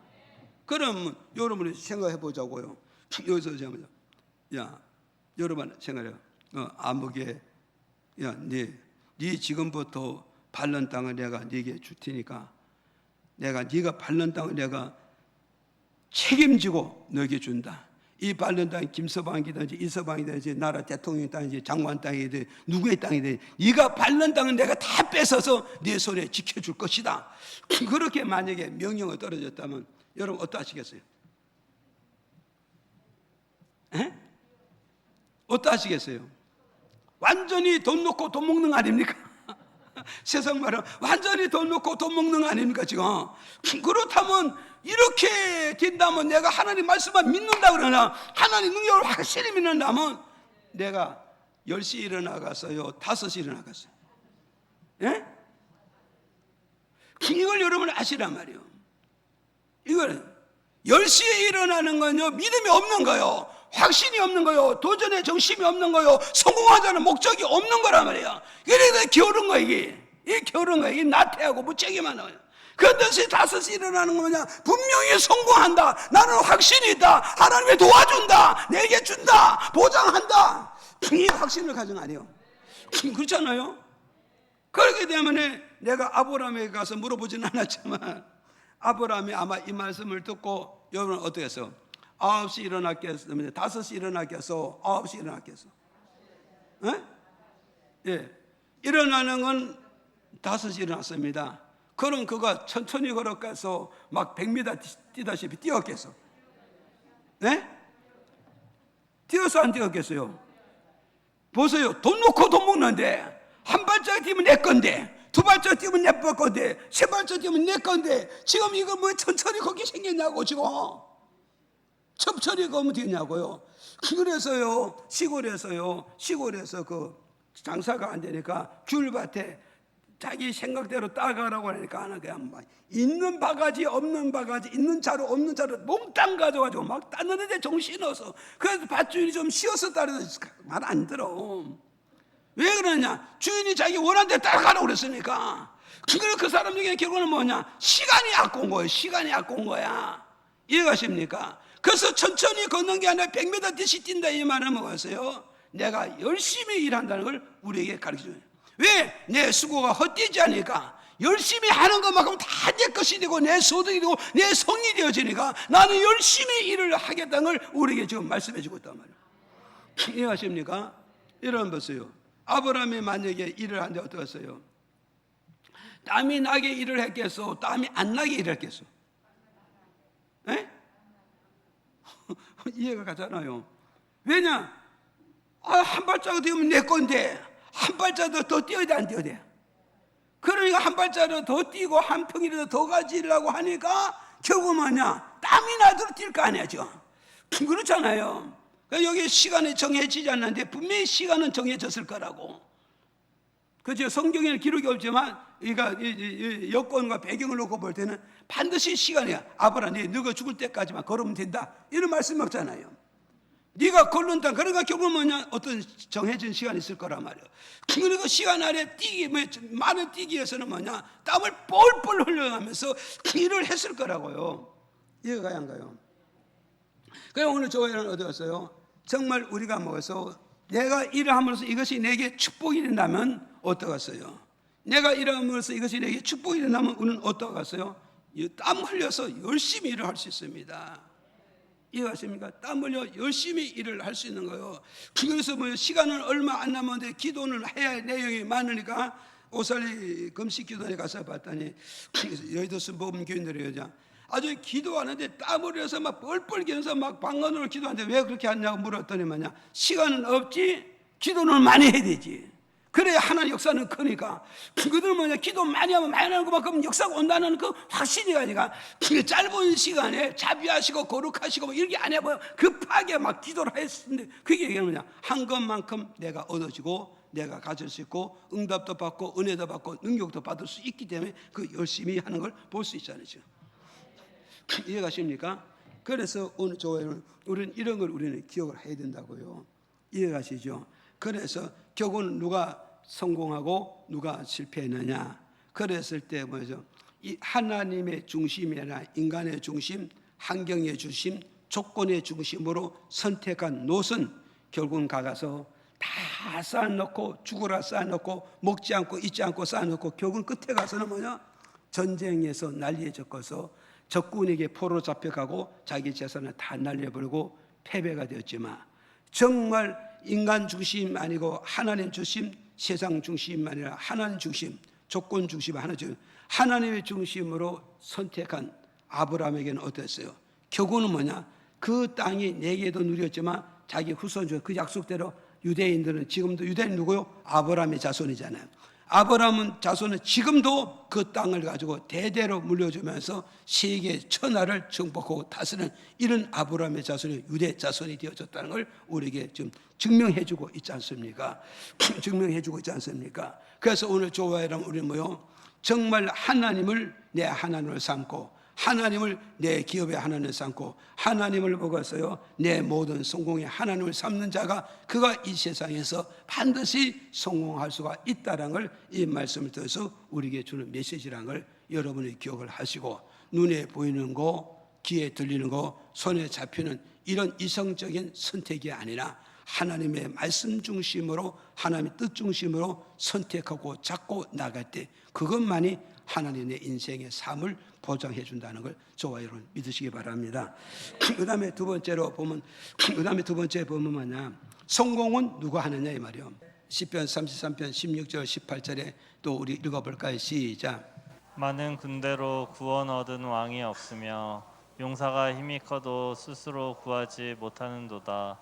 그럼 여러분이 생각해 보자고요. 여기서 제가 야, 여러분 생각해요. 아무개, 야, 네 지금부터 밟는 땅을 내가 네게 줄 테니까 네가 밟는 땅을 내가 책임지고 너에게 준다. 이 밟는 땅이 김서방이든지 이서방이든지 나라 대통령 땅이든지 장관 땅이든지 누구의 땅이든지 네가 밟는 땅은 내가 다 뺏어서 네 손에 지켜줄 것이다. 그렇게 만약에 명령을 떨어졌다면 여러분 어떠하시겠어요? 에? 어떠하시겠어요? 완전히 돈 놓고 돈 먹는 거 아닙니까? 세상 말은 완전히 돈 놓고 돈 먹는 거 아닙니까 지금? 그렇다면 이렇게 된다면 내가 하나님 말씀만 믿는다 그러나 하나님 능력을 확실히 믿는다면 내가 10시에 일어나갔어요? 5시에 일어나갔어요? 예? 이걸 여러분 아시란 말이에요. 이거는 10시에 일어나는 건요 믿음이 없는 거예요. 확신이 없는 거예요. 도전의 정신이 없는 거예요. 성공하자는 목적이 없는 거란 말이에요. 그래서 게으른 거예요. 이게 게으른 거예요. 이게 나태하고 무책임한 거예요. 그런데 5시 일어나는 거냐? 분명히 성공한다. 나는 확신이 있다. 하나님이 도와준다. 내게 준다. 보장한다. 이 확신을 가진 거 아니에요. 그렇잖아요. 그렇기 때문에 내가 아브라함에게 가서 물어보지는 않았지만 아브라함이 아마 이 말씀을 듣고 여러분 어떻게 했어요? 9시 일어났겠습니다. 5시 일어났겠어? 9시 일어났겠어? 예. 일어나는 건 5시 일어났습니다. 그럼 그가 천천히 걸어가서 막 100m 뛰다시피 뛰었겠어? 네? 뛰어서 안 뛰었겠어요? 보세요. 돈 놓고 돈 먹는데 한 발짝 뛰면 내 건데, 두 발짝 뛰면 내 건데, 세 발짝 뛰면 내 건데 지금 이거 뭐 천천히 걷기 생겼냐고 지금. 천천히 가면 되냐고요. 그래서요 시골에서 그 장사가 안 되니까 귤밭에 자기 생각대로 따가라고 하니까 하는 그냥 막 있는 바가지 없는 바가지 있는 자루 없는 자루 몽땅 가져가지고 막 따는데 정신 없어. 그래서 밭주인이 좀 쉬어서 따르서 말 안 들어. 왜 그러냐? 주인이 자기 원하는 데 따라가라고 그랬으니까. 그래서 그 사람 중에 결국은 뭐냐? 시간이 아까운 거예요. 시간이 아까운 거야. 이해가십니까? 그래서 천천히 걷는 게 아니라 100m 뒤씩 뛴다 이 말은 뭐였어요? 내가 열심히 일한다는 걸 우리에게 가르쳐줘요. 왜? 내 수고가 헛되지 않으니까. 열심히 하는 것만큼 다 내 것이 되고 내 소득이 되고 내 성이 되어지니까 나는 열심히 일을 하겠다는 걸 우리에게 지금 말씀해 주고 있단 말이에요. 이해하십니까? 여러분 보세요. 아브라함이 만약에 일을 하는데 어떠겠어요? 땀이 나게 일을 했겠어? 땀이 안 나게 일을 했겠어? 에? 이해가 가잖아요. 왜냐? 한 발자국 뛰면 내 건데 한 발자국 더 뛰어야 돼, 안 뛰어야 돼? 그러니까 한 발자국 더 뛰고 한 평이라도 더 가지려고 하니까 결국 뭐냐? 땀이 나도록 뛸 거 아니야, 지금. 그렇잖아요. 그러니까 여기 시간이 정해지지 않는데 분명히 시간은 정해졌을 거라고. 그죠? 성경에는 기록이 없지만, 그러니까 여건과 배경을 놓고 볼 때는 반드시 시간이야. 아브라함, 너가 죽을 때까지만 걸으면 된다. 이런 말씀이 없잖아요. 네가 걸른다. 그러니까 결국 뭐냐? 어떤 정해진 시간이 있을 거란 말이야. 그리고 시간 안에 많은 뛰기 위해서는 뭐냐? 땀을 뻘뻘 흘려가면서 일을 했을 거라고요. 이해가 가야 한가요? 그럼 오늘 조회는 어디 갔어요? 정말 우리가 먹어서 내가 일을 함으로써 이것이 내게 축복이 된다면 어떠겠어요? 내가 일을 함으로써 이것이 내게 축복이 된다면 우리는 어떠겠어요? 땀 흘려서 열심히 일을 할 수 있습니다. 이해하십니까? 땀 흘려 열심히 일을 할 수 있는 거예요. 그래서 뭐 시간은 얼마 안 남았는데 기도는 해야 할 내용이 많으니까 오살리 금식 기도에 가서 봤더니 여의도 순복음 교인들이 여자 아주 기도하는데 땀 흘려서 막 뻘뻘 기면서 막 방언으로 기도하는데 왜 그렇게 하냐고 물었더니 뭐냐? 시간은 없지, 기도는 많이 해야 되지. 그래야 하나님 역사는 크니까. 그들은 뭐냐? 기도 많이 하면 많이 하는 것만큼 역사가 온다는 그 확신이 가니까 그 짧은 시간에 자비하시고 거룩하시고 뭐 이렇게 안 해봐요. 급하게 막 기도를 했는데 그게 얘기하는 뭐냐? 한 것만큼 내가 얻어지고 내가 가질 수 있고 응답도 받고 은혜도 받고 능력도 받을 수 있기 때문에 그 열심히 하는 걸 볼 수 있잖아요. 이해가십니까? 그래서 오늘 조회는 우리는 이런 걸 우리는 기억을 해야 된다고요. 이해가시죠? 그래서 결국은 누가 성공하고 누가 실패했느냐? 그랬을 때 뭐죠? 이 하나님의 중심이 아니라 인간의 중심, 환경의 중심, 조건의 중심으로 선택한 노선 결국은 가서 다 쌓아놓고 죽으라 쌓아놓고 먹지 않고 잊지 않고 쌓아놓고 결국은 끝에 가서는 뭐냐? 전쟁에서 난리에 젖어서 적군에게 포로 잡혀가고 자기 재산을 다 날려버리고 패배가 되었지만 정말 인간 중심 아니고 하나님 중심, 세상 중심이 아니라 하나님 중심, 조건 중심 하나죠. 하나님의 중심으로 선택한 아브라함에게는 어땠어요? 결국은 뭐냐? 그 땅이 내게도 누렸지만 자기 후손 그 약속대로 유대인들은 지금도 유대인 누구요? 아브라함의 자손이잖아요. 아브라함은 자손은 지금도 그 땅을 가지고 대대로 물려주면서 세계 천하를 정복하고 다스리는 이런 아브라함의 자손이 유대 자손이 되어졌다는 걸 우리에게 지금 증명해주고 있지 않습니까? 증명해주고 있지 않습니까? 그래서 오늘 조화회라면 우리는 뭐요? 정말 하나님을 내 하나님을 삼고 하나님을 내 기업의 하나님을 삼고 하나님을 보고서요 내 모든 성공의 하나님을 삼는 자가 그가 이 세상에서 반드시 성공할 수가 있다는 걸 이 말씀을 통해서 우리에게 주는 메시지라는 걸 여러분이 기억을 하시고 눈에 보이는 거, 귀에 들리는 거, 손에 잡히는 이런 이성적인 선택이 아니라 하나님의 말씀 중심으로 하나님의 뜻 중심으로 선택하고 잡고 나갈 때 그것만이 하나님의 인생의 삶을 보장해 준다는 걸 저와 여러분 믿으시기 바랍니다. 그다음에 두 번째 보면 뭐냐? 성공은 누가 하느냐 이 말이요. 시편 33편 16절 18절에 또 우리 읽어볼까요? 시작. 많은 군대로 구원 얻은 왕이 없으며 용사가 힘이 커도 스스로 구하지 못하는도다.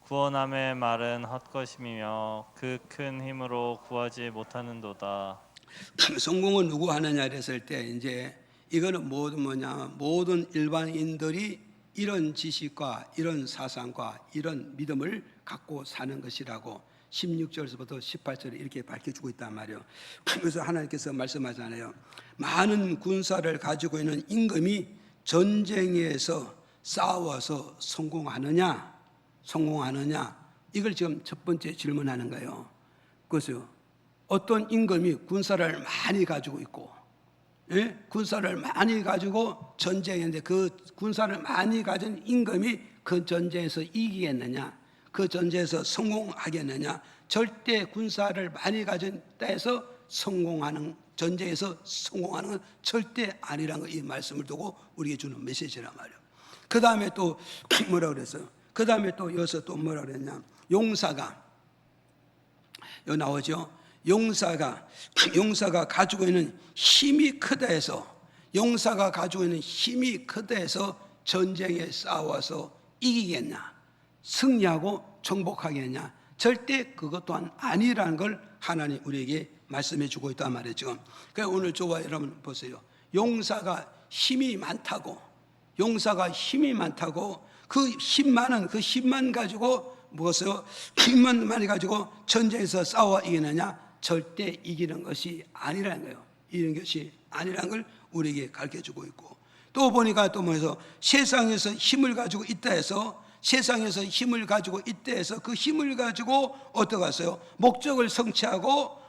구원함의 말은 헛것임이며 그 큰 힘으로 구하지 못하는도다. 성공은 누구 하느냐 그랬을 때 이제 이거는 모든 일반인들이 이런 지식과 이런 사상과 이런 믿음을 갖고 사는 것이라고 16절에서부터 18절에 이렇게 밝혀주고 있단 말이에요. 그래서 하나님께서 말씀하잖아요. 많은 군사를 가지고 있는 임금이 전쟁에서 싸워서 성공하느냐? 이걸 지금 첫 번째 질문하는 거예요. 그래서 어떤 임금이 군사를 많이 가지고 있고 군사를 많이 가지고 전쟁했는데 그 군사를 많이 가진 임금이 그 전쟁에서 이기겠느냐? 그 전쟁에서 성공하겠느냐? 절대 군사를 많이 가진 때에서 성공하는 전쟁에서 성공하는 건 절대 아니라는 이 말씀을 두고 우리에게 주는 메시지란 말이에요. 그 다음에 또 뭐라 그랬어요? 그 다음에 또 여기서 또 뭐라 그랬냐? 용사가 여기 나오죠. 용사가 가지고 있는 힘이 크다 해서 용사가 가지고 있는 힘이 크다 해서 전쟁에 싸워서 이기겠냐? 승리하고 정복하겠냐? 절대 그것 또한 아니라는 걸 하나님 우리에게 말씀해 주고 있단 말이죠. 그러니까 오늘 저와 여러분 보세요. 용사가 힘이 많다고 그 힘만 가지고 무엇을 힘만 많이 가지고 전쟁에서 싸워 이기느냐? 절대 이기는 것이 아니라는 거예요. 이기는 것이 아니라는 걸 우리에게 가르쳐주고 있고, 또 보니까 또 뭐해서 세상에서 힘을 가지고 있다 해서 그 힘을 가지고 어떻게 하세요? 목적을 성취하고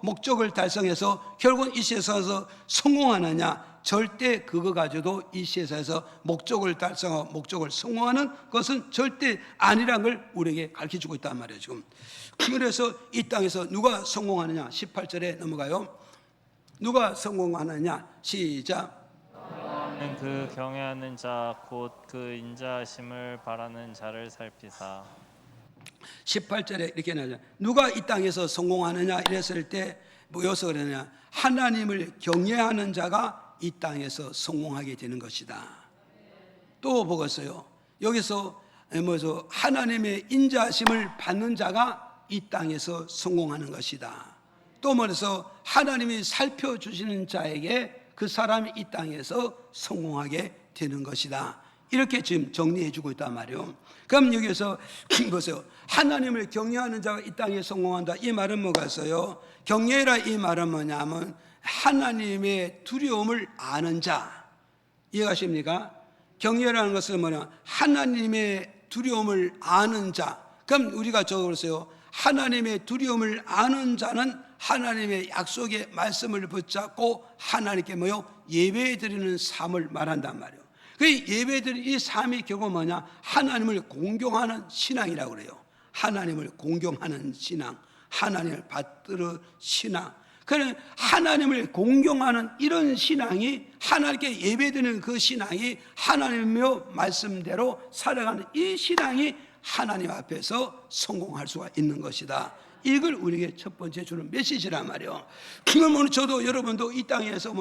목적을 달성해서 결국은 이 세상에서 성공하느냐? 절대 그거 가지고도 이 세상에서 목적을 달성하고 목적을 성공하는 것은 절대 아니라는 걸 우리에게 가르쳐주고 있단 말이에요. 지금 그래서 이 땅에서 누가 성공하느냐? 18절에 넘어가요. 누가 성공하느냐? 시작. 그 경외하는 자 곧 그 인자하심을 바라는 자를 살피사. 18절에 이렇게 나오죠. 누가 이 땅에서 성공하느냐 이랬을 때 뭐여서 그러냐? 하나님을 경외하는 자가 이 땅에서 성공하게 되는 것이다. 또 보겠어요. 여기서 뭐죠? 하나님의 인자하심을 받는 자가 이 땅에서 성공하는 것이다. 또 뭐래서 하나님이 살펴주시는 자에게 그 사람이 이 땅에서 성공하게 되는 것이다. 이렇게 지금 정리해 주고 있단 말이에요. 그럼 여기서 보세요. 하나님을 경외하는 자가 이 땅에 성공한다. 이 말은 뭐겠어요? 경외라 이 말은 뭐냐면 하나님의 두려움을 아는 자. 이해가십니까? 경외라는 것은 뭐냐? 하나님의 두려움을 아는 자. 그럼 우리가 적어보세요. 하나님의 두려움을 아는 자는 하나님의 약속의 말씀을 붙잡고 하나님께 예배드리는 삶을 말한단 말이에요. 그 예배드리는 이 삶이 결국 뭐냐? 하나님을 공경하는 신앙이라고 그래요. 하나님을 공경하는 신앙, 하나님을 받들어 신앙. 그런 하나님을 공경하는 이런 신앙이, 하나님께 예배드리는 그 신앙이, 하나님의 말씀대로 살아가는 이 신앙이 하나님 앞에서 성공할 수가 있는 것이다. 이걸 우리에게 첫 번째 주는 메시지란 말이에요. 그럼 오늘 저도 여러분도 이 땅에서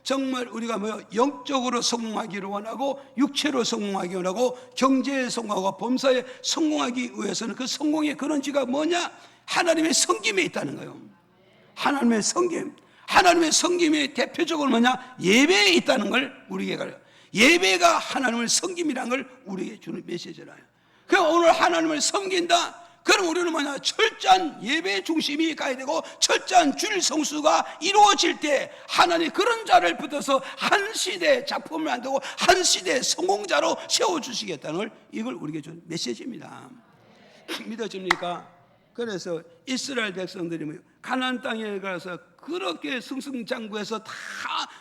정말 우리가 영적으로 성공하기를 원하고 육체로 성공하기 원하고 경제에 성공하고 범사에 성공하기 위해서는 그 성공의 근원지가 뭐냐? 하나님의 섬김에 있다는 거예요. 하나님의 섬김의 대표적으로 뭐냐? 예배에 있다는 걸 우리에게 가르쳐요. 예배가 하나님을 섬김이라는 걸 우리에게 주는 메시지라요. 그럼 오늘 하나님을 섬긴다. 그럼 우리는 뭐냐? 철저한 예배 중심이 가야 되고 철저한 주일 성수가 이루어질 때 하나님 그런 자를 붙어서 한 시대의 작품을 만들고 한 시대의 성공자로 세워주시겠다는 걸, 이걸 우리에게 준 메시지입니다. 믿어집니까? 그래서 이스라엘 백성들이 가나안 땅에 가서 그렇게 승승장구해서 다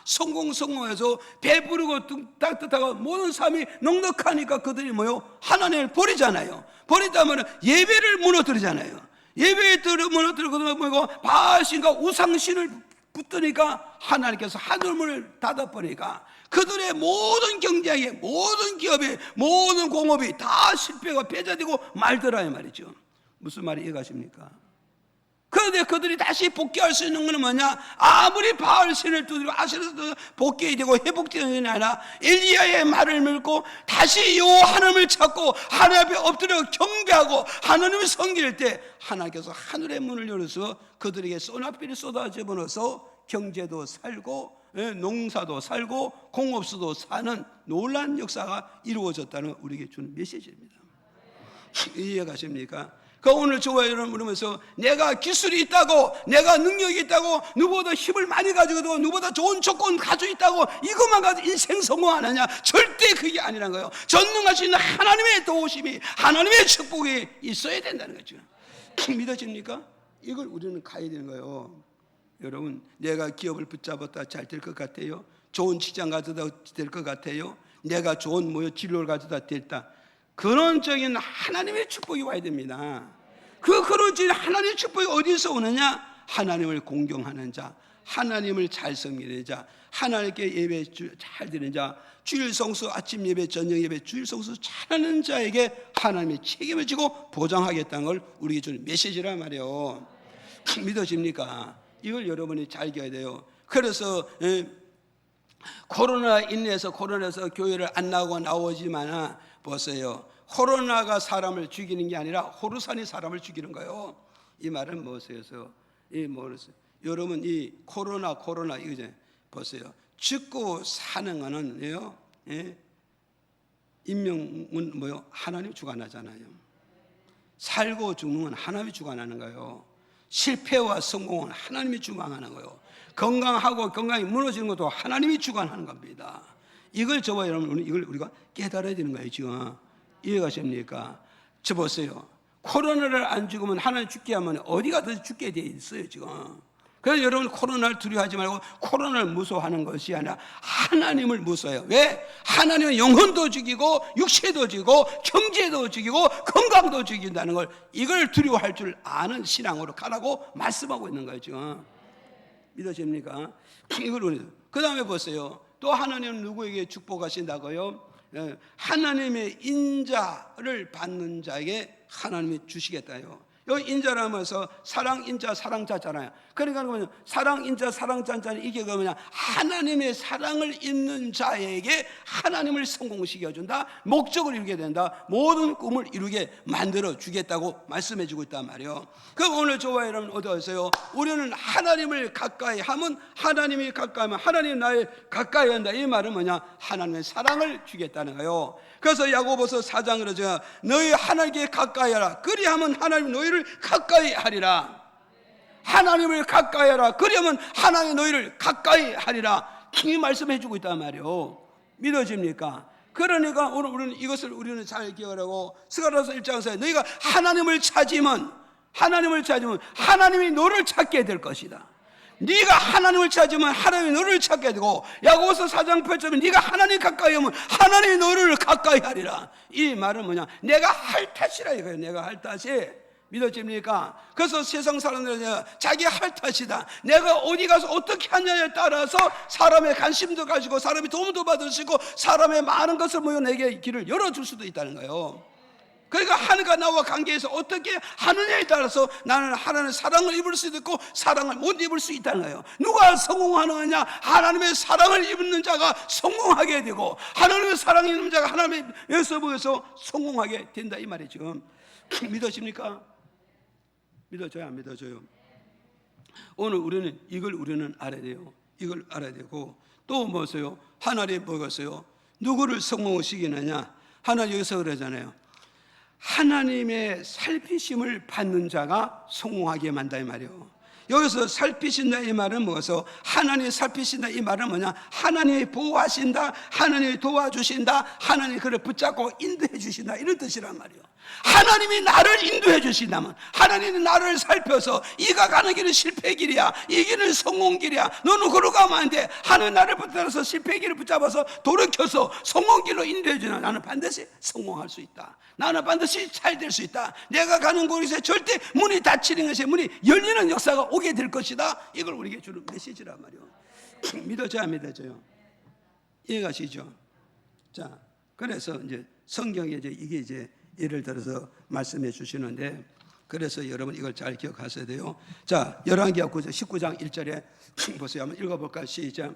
성공해서 배부르고 따뜻하고 모든 삶이 넉넉하니까 그들이 하나님을 버리잖아요. 버리다면 예배를 무너뜨리잖아요. 예배를 무너뜨리고 바알신과 우상신을 붙드니까 하나님께서 하늘문을 닫아버리니까 그들의 모든 경쟁이, 모든 기업이, 모든 공업이 다 실패가 배제되고 말더라 이 말이죠. 무슨 말이 이해가십니까? 그런데 그들이 다시 복귀할 수 있는 것은 뭐냐? 아무리 바알신을 두드리고 아세라도 복귀되고 회복되는 게 아니라 엘리야의 말을 믿고 다시 여호와 하나님을 찾고 하나님 앞에 엎드려 경배하고 하나님을 섬길 때 하나님께서 하늘의 문을 열어서 그들에게 소낙비를 쏟아집어넣어서 경제도 살고 농사도 살고 공업소도 사는 놀라운 역사가 이루어졌다는 우리에게 주는 메시지입니다. 이해가십니까? 그 오늘 저와 여러분 그러면서 내가 기술이 있다고, 내가 능력이 있다고, 누구보다 힘을 많이 가지고 누구보다 좋은 조건 가지고 있다고 이것만 가지고 인생 성공하느냐? 절대 그게 아니란 거예요. 전능하신 하나님의 도우심이, 하나님의 축복이 있어야 된다는 거죠. 믿어집니까? 이걸 우리는 가야 되는 거예요. 여러분, 내가 기업을 붙잡았다 잘 될 것 같아요? 좋은 직장 가져다 될 것 같아요? 내가 좋은 진로를 가져다 됐다. 근원적인 하나님의 축복이 와야 됩니다. 그 근원적인 하나님의 축복이 어디서 오느냐? 하나님을 공경하는 자, 하나님을 잘 섬기는 자, 하나님께 예배 잘 드리는 자, 주일 성수, 아침 예배, 저녁 예배, 주일 성수 잘하는 자에게 하나님이 책임을 지고 보장하겠다는 걸 우리에게 주는 메시지란 말이에요. 믿어집니까? 이걸 여러분이 잘 기억해야 돼요. 그래서 코로나 인해서 교회를 안 나오지만 보세요. 코로나가 사람을 죽이는 게 아니라 호루산이 사람을 죽이는 거예요. 이 말은 무엇이어서 여러분 이 코로나 이거 보세요. 죽고 사는 거는요, 인명은 뭐요? 하나님 주관하잖아요. 살고 죽는 건 하나님이 주관하는 거예요. 실패와 성공은 하나님이 주관하는 거예요. 건강이 무너지는 것도 하나님이 주관하는 겁니다. 이걸 저와 여러분 이걸 우리가 깨달아야 되는 거예요. 지금 이해가십니까? 저 보세요. 코로나를 안 죽으면 하나님 죽게 하면 어디 가서 죽게 돼 있어요 지금. 그래서 여러분 코로나를 두려워하지 말고 코로나를 무서워하는 것이 아니라 하나님을 무서워해요. 왜? 하나님은 영혼도 죽이고 육체도 죽이고 경제도 죽이고 건강도 죽인다는 걸, 이걸 두려워할 줄 아는 신앙으로 가라고 말씀하고 있는 거예요 지금. 믿어집니까? 이걸 우리 그 다음에 보세요. 또 하나님은 누구에게 축복하신다고요? 하나님의 인자를 받는 자에게 하나님이 주시겠다요. 여기 인자라면서 사랑 인자 사랑자잖아요. 그러니까 사랑 인자 사랑자는 이게 뭐냐? 하나님의 사랑을 입는 자에게 하나님을 성공시켜준다. 목적을 이루게 된다. 모든 꿈을 이루게 만들어 주겠다고 말씀해 주고 있단 말이에요. 그럼 오늘 저와 여러분 어떠세요? 우리는 하나님을 가까이 하면 하나님이 가까이 하면 하나님이 나를 가까이 한다. 이 말은 뭐냐? 하나님의 사랑을 주겠다는 거예요. 그래서 야고보서 4장 그러죠. 너희 하나님께 가까이 하라. 그리하면 하나님 너희를 가까이 하리라. 하나님을 가까이 하라. 그러면 하나님이 너희를 가까이 하리라. 이 말씀해 주고 있단 말이에요. 믿어집니까? 그러니까 오늘 우리는 잘 기억하라고. 스가랴서 1장에서 너희가 하나님을 찾으면 하나님이 너를 찾게 될 것이다. 네가 하나님을 찾으면 하나님이 너를 찾게 되고, 야고보서 4장 8절에 네가 하나님 가까이 하면 하나님이 너를 가까이 하리라. 이 말은 뭐냐? 내가 할 탓이라 이거예요. 내가 할 탓이. 믿어집니까? 그래서 세상 사람들은 자기 할 탓이다. 내가 어디 가서 어떻게 하냐에 따라서 사람의 관심도 가지고 사람이 도움도 받을 수 있고 사람의 많은 것을 모여 내게 길을 열어줄 수도 있다는 거예요. 그러니까 하나님과 나와 관계에서 어떻게 하느냐에 따라서 나는 하나님의 사랑을 입을 수도 있고 사랑을 못 입을 수 있다는 거예요. 누가 성공하느냐? 하나님의 사랑을 입는 자가 성공하게 되고 하나님의 사랑을 입는 자가 하나님의 여서부에서 성공하게 된다 이 말이 지금. 믿어집니까? 믿어져요 안 믿어져요? 오늘 우리는 알아야 돼요. 이걸 알아야 되고 또 뭐세요? 하나님 뭐겠어요? 누구를 성공시키느냐? 하나님 여기서 그러잖아요. 하나님의 살피심을 받는 자가 성공하게 만다 이 말이에요. 여기서 살피신다 이 말은 뭐서? 하나님이 살피신다 이 말은 뭐냐? 하나님이 보호하신다, 하나님이 도와주신다, 하나님이 그를 붙잡고 인도해 주신다 이런 뜻이란 말이에요. 하나님이 나를 인도해 주신다면, 하나님이 나를 살펴서 이가 가는 길은 실패 길이야, 이 길은 성공 길이야, 너는 그로 가면 안 돼. 하나님 나를 붙들어서 실패 길을 붙잡아서 돌이켜서 성공 길로 인도해 주나 나는 반드시 성공할 수 있다. 나는 반드시 잘 될 수 있다. 내가 가는 곳에 절대 문이 닫히는 것이 문이 열리는 역사가 오게 될 것이다. 이걸 우리에게 주는 메시지란 말이에요. 믿어져야 안 믿어져요? 이해가시죠? 자, 그래서 이제 성경에 이게 예를 들어서 말씀해 주시는데, 그래서 여러분 이걸 잘 기억하셔야 돼요. 자, 열왕기하 19장 1절에 보세요. 한번 읽어볼까요? 시작.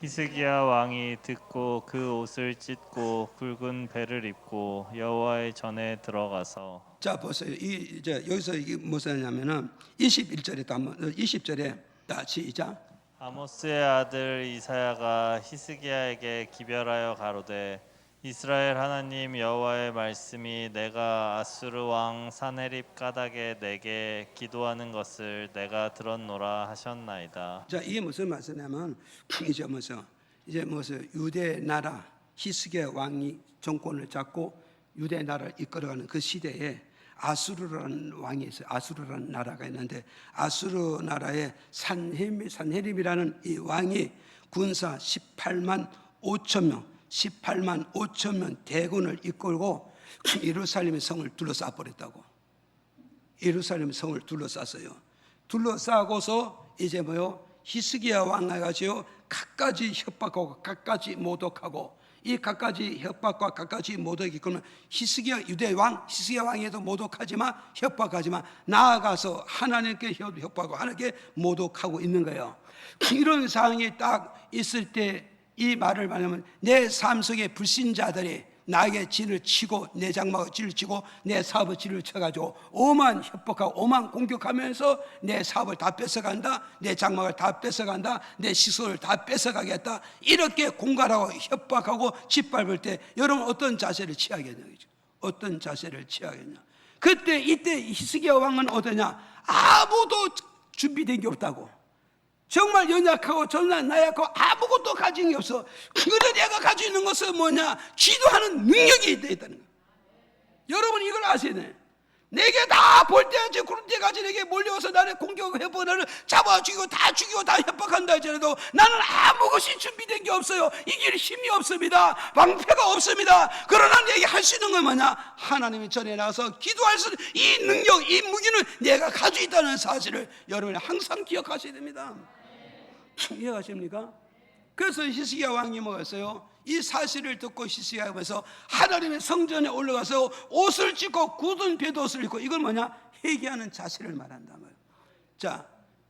히스기야 왕이 듣고 그 옷을 찢고 굵은 배를 입고 여호와의 전에 들어가서. 자 보세요. 이제 여기서 이게 무슨 냐면은 21절에 또 한번 20절에 다 시작. 아모스의 아들 이사야가 히스기야에게 기별하여 가로되 이스라엘 하나님 여호와의 말씀이 내가 아수르 왕 사네립 가닥에 내게 기도하는 것을 내가 들었노라 하셨나이다. 자, 이게 무슨 말씀이냐면 이제 무슨 유대 나라 히스기야 왕이 정권을 잡고 유대 나라를 이끌어가는 그 시대에 아수르라는 왕이 있어요. 아수르라는 나라가 있는데 아수르 나라의 산헤립이라는 이 왕이 군사 18만 5천 명 대군을 이끌고 예루살렘의 성을 둘러싸 버렸다고. 예루살렘 성을 둘러쌌어요. 둘러싸고서 이제 뭐요? 히스기야 왕 해가지고 갖가지 협박하고 갖가지 모독하고, 이 갖가지 협박과 갖가지 모독이 그러면 히스기야 유대 왕 히스기야 왕에도 모독하지만 협박하지만 나아가서 하나님께 협박하고 하나님께 모독하고 있는 거예요. 이런 상황이 딱 있을 때 이 말을 말하면 내 삶 속에 불신자들이 나에게 진을 치고 내 장막을 진을 치고 내 사업을 진을 쳐가지고 오만 협박하고 오만 공격하면서 내 사업을 다 뺏어간다, 내 장막을 다 뺏어간다, 내 시설을 다 뺏어가겠다, 이렇게 공갈하고 협박하고 짓밟을 때 여러분 어떤 자세를 취하겠냐, 어떤 자세를 취하겠냐. 그때 이때 히스기야 왕은 어떠냐? 아무도 준비된 게 없다고. 정말 연약하고 정말 나약하고 아무것도 가진 게 없어. 그런데 내가 가지고 있는 것은 뭐냐? 기도하는 능력이 있다는 거예요. 여러분 이걸 아셔야 돼. 내게 다 볼 때까지 그런 때까지 내게 몰려와서 나를 공격해보고 나를 잡아 죽이고 다 협박한다 할지라도 나는 아무 것이 준비된 게 없어요. 이길 힘이 없습니다. 방패가 없습니다. 그러나 내게 할 수 있는 건 뭐냐? 하나님이 전에 나가서 기도할 수 있는 이 능력, 이 무기는 내가 가지고 있다는 사실을 여러분이 항상 기억하셔야 됩니다. 이해가십니까? 그래서 히스기야 왕이 뭐였어요? 이 사실을 듣고 히스기야가 하면서 하나님의 성전에 올라가서 옷을 찢고 굳은 겉옷을 입고, 이걸 뭐냐? 회개하는 자세를 말한단 말이에요. 자,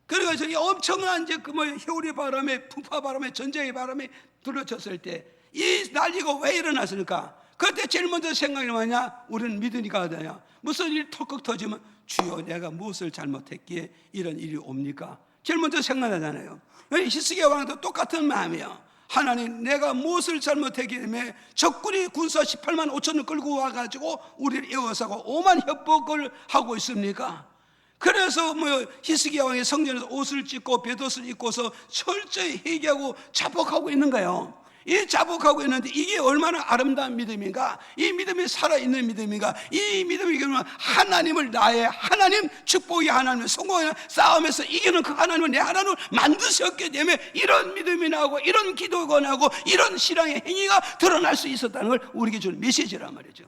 그래서 저기 엄청난 이제 그 회오리 바람에, 풍파 바람에, 전쟁의 바람에 들어쳤을 때 이 난리가 왜 일어났습니까? 그때 제일 먼저 생각이 뭐냐? 우리는 믿으니까 하더냐? 무슨 일이 털컥 터지면 주여 내가 무엇을 잘못했기에 이런 일이 옵니까? 제일 먼저 생각나잖아요. 히스기야 왕도 똑같은 마음이에요. 하나님, 내가 무엇을 잘못했기 때문에 적군이 군사 18만 5천을 끌고 와가지고 우리를 에워싸고 오만 협박을 하고 있습니까? 그래서 히스기야 왕이 성전에서 옷을 찢고 겉옷을 입고서 철저히 회개하고 자복하고 있는 거예요. 이 자복하고 있는데 이게 얼마나 아름다운 믿음인가? 이 믿음이 살아있는 믿음인가? 이 믿음이 그러면 하나님을 나의 하나님, 축복의 하나님을 성공하는 싸움에서 이기는 그 하나님을 내 하나님을 만드셨기 때문에 이런 믿음이 나오고 이런 기도가 나오고 이런 신앙의 행위가 드러날 수 있었다는 걸 우리에게 주는 메시지란 말이죠.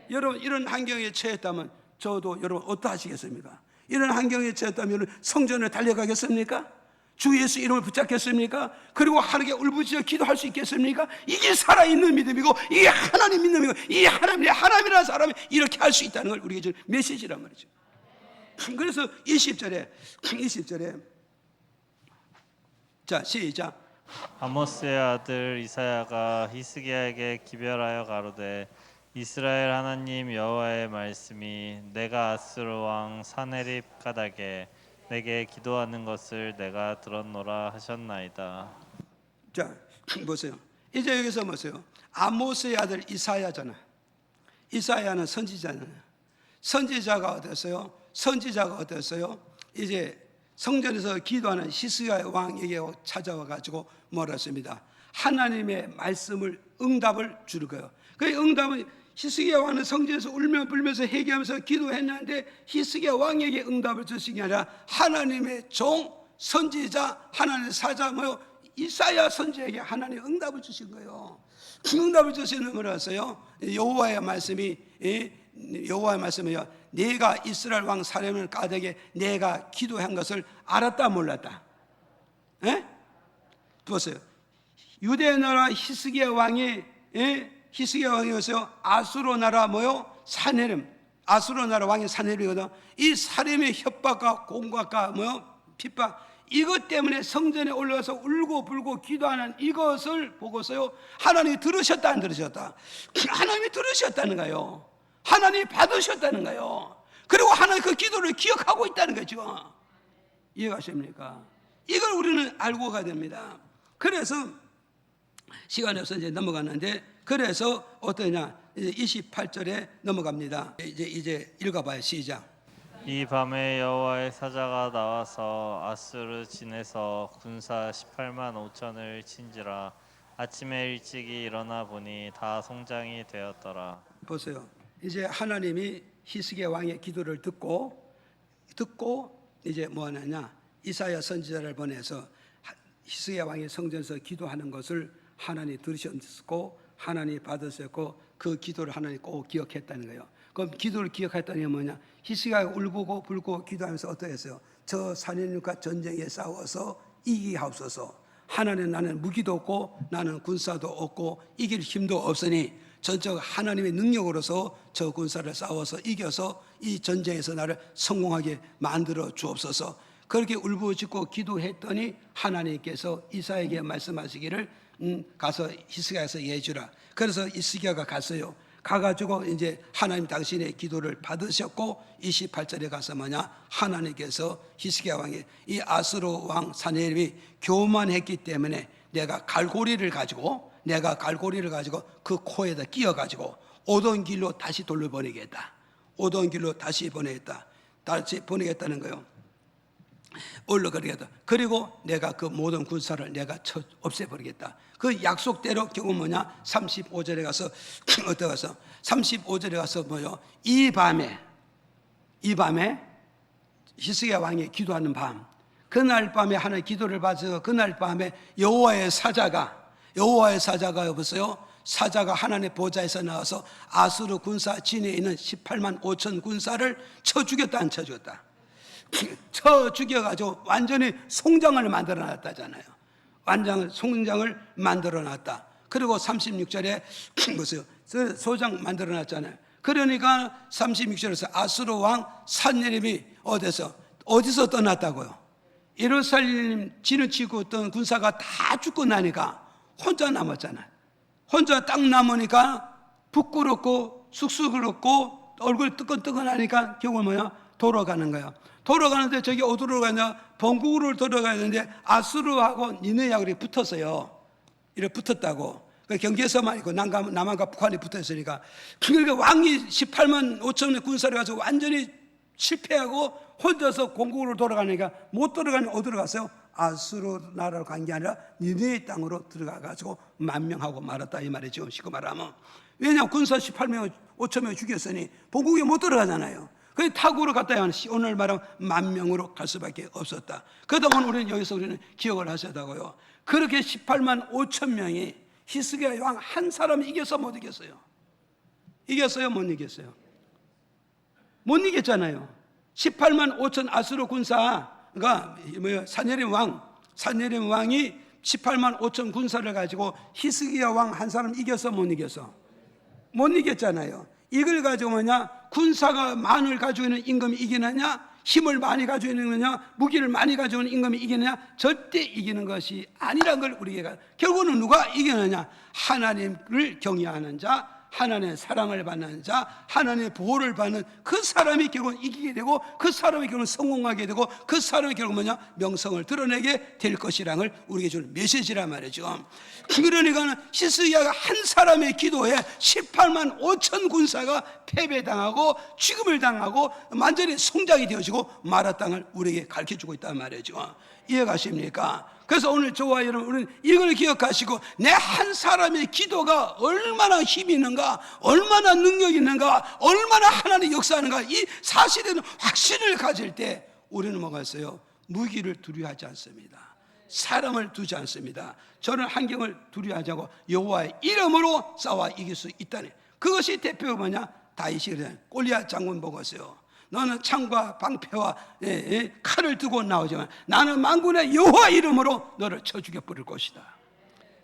여러분 이런 환경에 처했다면 저도 여러분 어떠하시겠습니까? 이런 환경에 처했다면 여러분 성전을 달려가겠습니까? 주 예수 이름을 붙잡겠습니까? 그리고 하나님께 울부짖어 기도할 수 있겠습니까? 이게 살아있는 믿음이고 이게 하나님 믿음이고 이 하나님이라는 사람이 이렇게 할 수 있다는 걸 우리에게 주는 메시지란 말이죠. 그래서 20절에 자 시작. 아모스의 아들 이사야가 히스기야에게 기별하여 가로되 이스라엘 하나님 여호와의 말씀이 내가 아수르 왕 사네립 가닥에 내게 기도하는 것을 내가 들었노라 하셨나이다. 자 보세요. 이제 여기서 보세요. 아모스의 아들 이사야잖아. 이사야는 선지자잖아요. 선지자가 어땠어요? 이제 성전에서 기도하는 히스기야 왕에게 찾아와 가지고 뭐라 했습니다. 하나님의 말씀을 응답을 주는 거예요. 그 응답은 히스기야 왕은 성전에서 울며 불면서 회개하면서 기도했는데 히스기야 왕에게 응답을 주신 게 아니라 하나님의 종 선지자 하나님의 사자 이사야 선지자에게 하나님의 응답을 주신 거예요. 그 응답을 주시는 뭐라서요? 여호와의 말씀이요. 내가 이스라엘 왕 사렙을 가닥에 내가 기도한 것을 알았다 몰랐다. 예? 보세요. 유대 나라 히스기야 왕이 히스기야 왕이었어요. 아수르 나라 사네립. 아수르 나라 왕이 사네립이거든. 이 사nem의 협박과 공격과 핍박, 이것 때문에 성전에 올라가서 울고 불고 기도하는 이것을 보고서요, 하나님이 들으셨다 안 들으셨다? 하나님이 들으셨다는 거예요. 하나님이 받으셨다는 거예요. 그리고 하나님 그 기도를 기억하고 있다는 거죠. 이해가십니까? 이걸 우리는 알고 가야 됩니다. 그래서 시간이 없어서 이제 넘어갔는데, 그래서 어떠냐? 이제 28절에 넘어갑니다. 이제 읽어봐요. 시작. 이 밤에 여호와의 사자가 나와서 아수르 진에서 군사 18만 5천을 친지라. 아침에 일찍이 일어나 보니 다 성장이 되었더라. 보세요. 이제 하나님이 히스기야 왕의 기도를 듣고 이제 뭐 하느냐? 이사야 선지자를 보내서 히스기야 왕이 성전에서 기도하는 것을 하나님이 들으셨고 하나님이 받으셨고 그 기도를 하나님이 꼭 기억했다는 거예요. 그럼 기도를 기억했더니 뭐냐? 히스기야가 울고 불고 기도하면서 어떻게 했어요? 저 사내님과 전쟁에 싸워서 이기게 하옵소서. 하나님, 나는 무기도 없고 나는 군사도 없고 이길 힘도 없으니 전적 하나님의 능력으로서 저 군사를 싸워서 이겨서 이 전쟁에서 나를 성공하게 만들어 주옵소서. 그렇게 울부짖고 기도했더니 하나님께서 이사야에게 말씀하시기를 가서 히스기야에서 예주라. 그래서 히스기야가 갔어요. 가가지고 이제 하나님 당신의 기도를 받으셨고 28절에 가서 뭐냐, 하나님께서 히스기야 왕이 이 아수르 왕 사네립이 교만했기 때문에 내가 갈고리를 가지고 그 코에다 끼어가지고 오던 길로 다시 돌려보내겠다. 오던 길로 다시 보내겠다는 거예요. 올라가겠다. 그리고 내가 그 모든 군사를 내가 없애버리겠다. 그 약속대로 결국 뭐냐, 35절에 가서 어떻게 가서 35절에 가서 뭐요? 이 밤에 히스기야 왕이 기도하는 밤, 그날 밤에 하나님 기도를 받아서 그날 밤에 여호와의 사자가 여보세요, 사자가 하나님의 보좌에서 나와서 아수르 군사 진에 있는 18만 5천 군사를 쳐 죽였다, 안 쳐 죽였다? 쳐 죽여가지고 완전히 송장을 만들어 놨다잖아요. 송장을 만들어 놨다. 그리고 36절에 보세요, 소장 만들어 놨잖아요. 그러니까 36절에서 아수르 왕 산헤립이 어디서 떠났다고요? 예루살렘 진을 치고 있던 군사가 다 죽고 나니까 혼자 남았잖아요. 혼자 딱 남으니까 부끄럽고 쑥스럽고 얼굴이 뜨끈뜨끈하니까 결국 뭐야? 돌아가는 거야. 돌아가는데 저기 어디로 가냐? 본국으로 돌아가야 되는데 아수르하고 니느웨하고 이렇게 붙었어요. 이렇게 붙었다고. 그 경계선만 있고 남한과 북한이 붙어있으니까. 그러니까 왕이 18만 5천의 군사를 가지고 완전히 실패하고 혼자서 본국으로 돌아가니까 못 돌아가니 어디로 갔어요? 아수르 나라로 간 게 아니라 니느웨 땅으로 들어가가지고 만명하고 말았다, 이 말이죠. 쉽게 말하면. 왜냐하면 군사 18명 5천 명 죽였으니 본국에 못 들어가잖아요. 그 타국으로 갔다 하면 오늘 말하면 만명으로 갈 수밖에 없었다. 그러다 보면 우리는 기억을 하셔야다고요. 그렇게 18만 5천 명이 히스기야 왕 한 사람 이겨서 못 이겼어요. 이겼어요, 못 이겼어요? 못 이겼잖아요. 18만 5천 아수르 군사가 산헤립 왕이 18만 5천 군사를 가지고 히스기야 왕 한 사람 이겨서 못 이겼어? 못 이겼잖아요. 이걸 가지고 뭐냐, 군사가 많을 가지고 있는 임금이 이기느냐, 힘을 많이 가지고 있는 거냐, 무기를 많이 가지고 있는 임금이 이기느냐? 절대 이기는 것이 아니란 걸 우리가, 결국은 누가 이기느냐? 하나님을 경외하는 자, 하나님의 사랑을 받는 자, 하나님의 보호를 받는 그 사람이 결국 이기게 되고, 그 사람이 결국 성공하게 되고, 그 사람이 결국 뭐냐? 명성을 드러내게 될 것이라는 걸 우리에게 주는 메시지란 말이죠. 그러니까 히스기야가 한 사람의 기도에 18만 5천 군사가 패배당하고 죽음을 당하고 완전히 송장이 되어지고 마라 땅을 우리에게 가르쳐주고 있단 말이죠. 이해가십니까? 그래서 오늘 저와 여러분, 우리는 이걸 기억하시고 내 한 사람의 기도가 얼마나 힘이 있는가, 얼마나 능력이 있는가, 얼마나 하나님 역사하는가, 이 사실에 대한 확신을 가질 때 우리는 뭐가 있어요? 무기를 두려워하지 않습니다. 사람을 두지 않습니다. 저는 환경을 두려워하지 않고 여호와의 이름으로 싸워 이길 수 있다니. 그것이 대표가 뭐냐? 다윗이 그래. 골리앗 장군 보고 있어요. 너는 창과 방패와 칼을 들고 나오지만 나는 만군의 여호와 이름으로 너를 쳐 죽여버릴 것이다.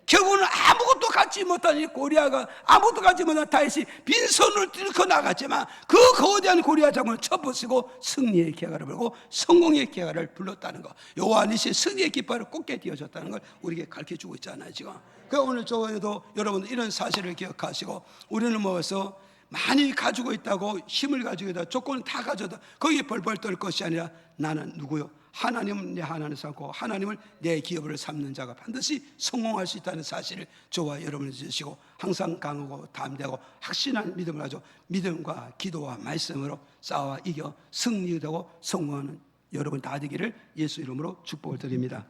결국은 아무것도 갖지 못한 이 고리아가, 아무것도 갖지 못한 다윗이 빈손을 들고 나갔지만 그 거대한 고리아 장군을 쳐부수고 승리의 기회를 불고 성공의 기회를 불렀다는 거, 여호와 니시 승리의 깃발을 꽂게 띄워줬다는 걸 우리에게 가르쳐주고 있잖아요 지금. 그러니까 오늘 저도 여러분들 이런 사실을 기억하시고, 우리는 뭐서 많이 가지고 있다고, 힘을 가지고 있다, 조건을 다 가져다 거기에 벌벌 떨 것이 아니라 나는 누구요? 하나님은 내 하나님을 삼고 하나님을 내 기업을 삼는 자가 반드시 성공할 수 있다는 사실을 저와 여러분이 주시고, 항상 강하고 담대하고 확신한 믿음을 가지고 믿음과 기도와 말씀으로 싸워 이겨 승리되고 성공하는 여러분 다 되기를 예수 이름으로 축복을 드립니다.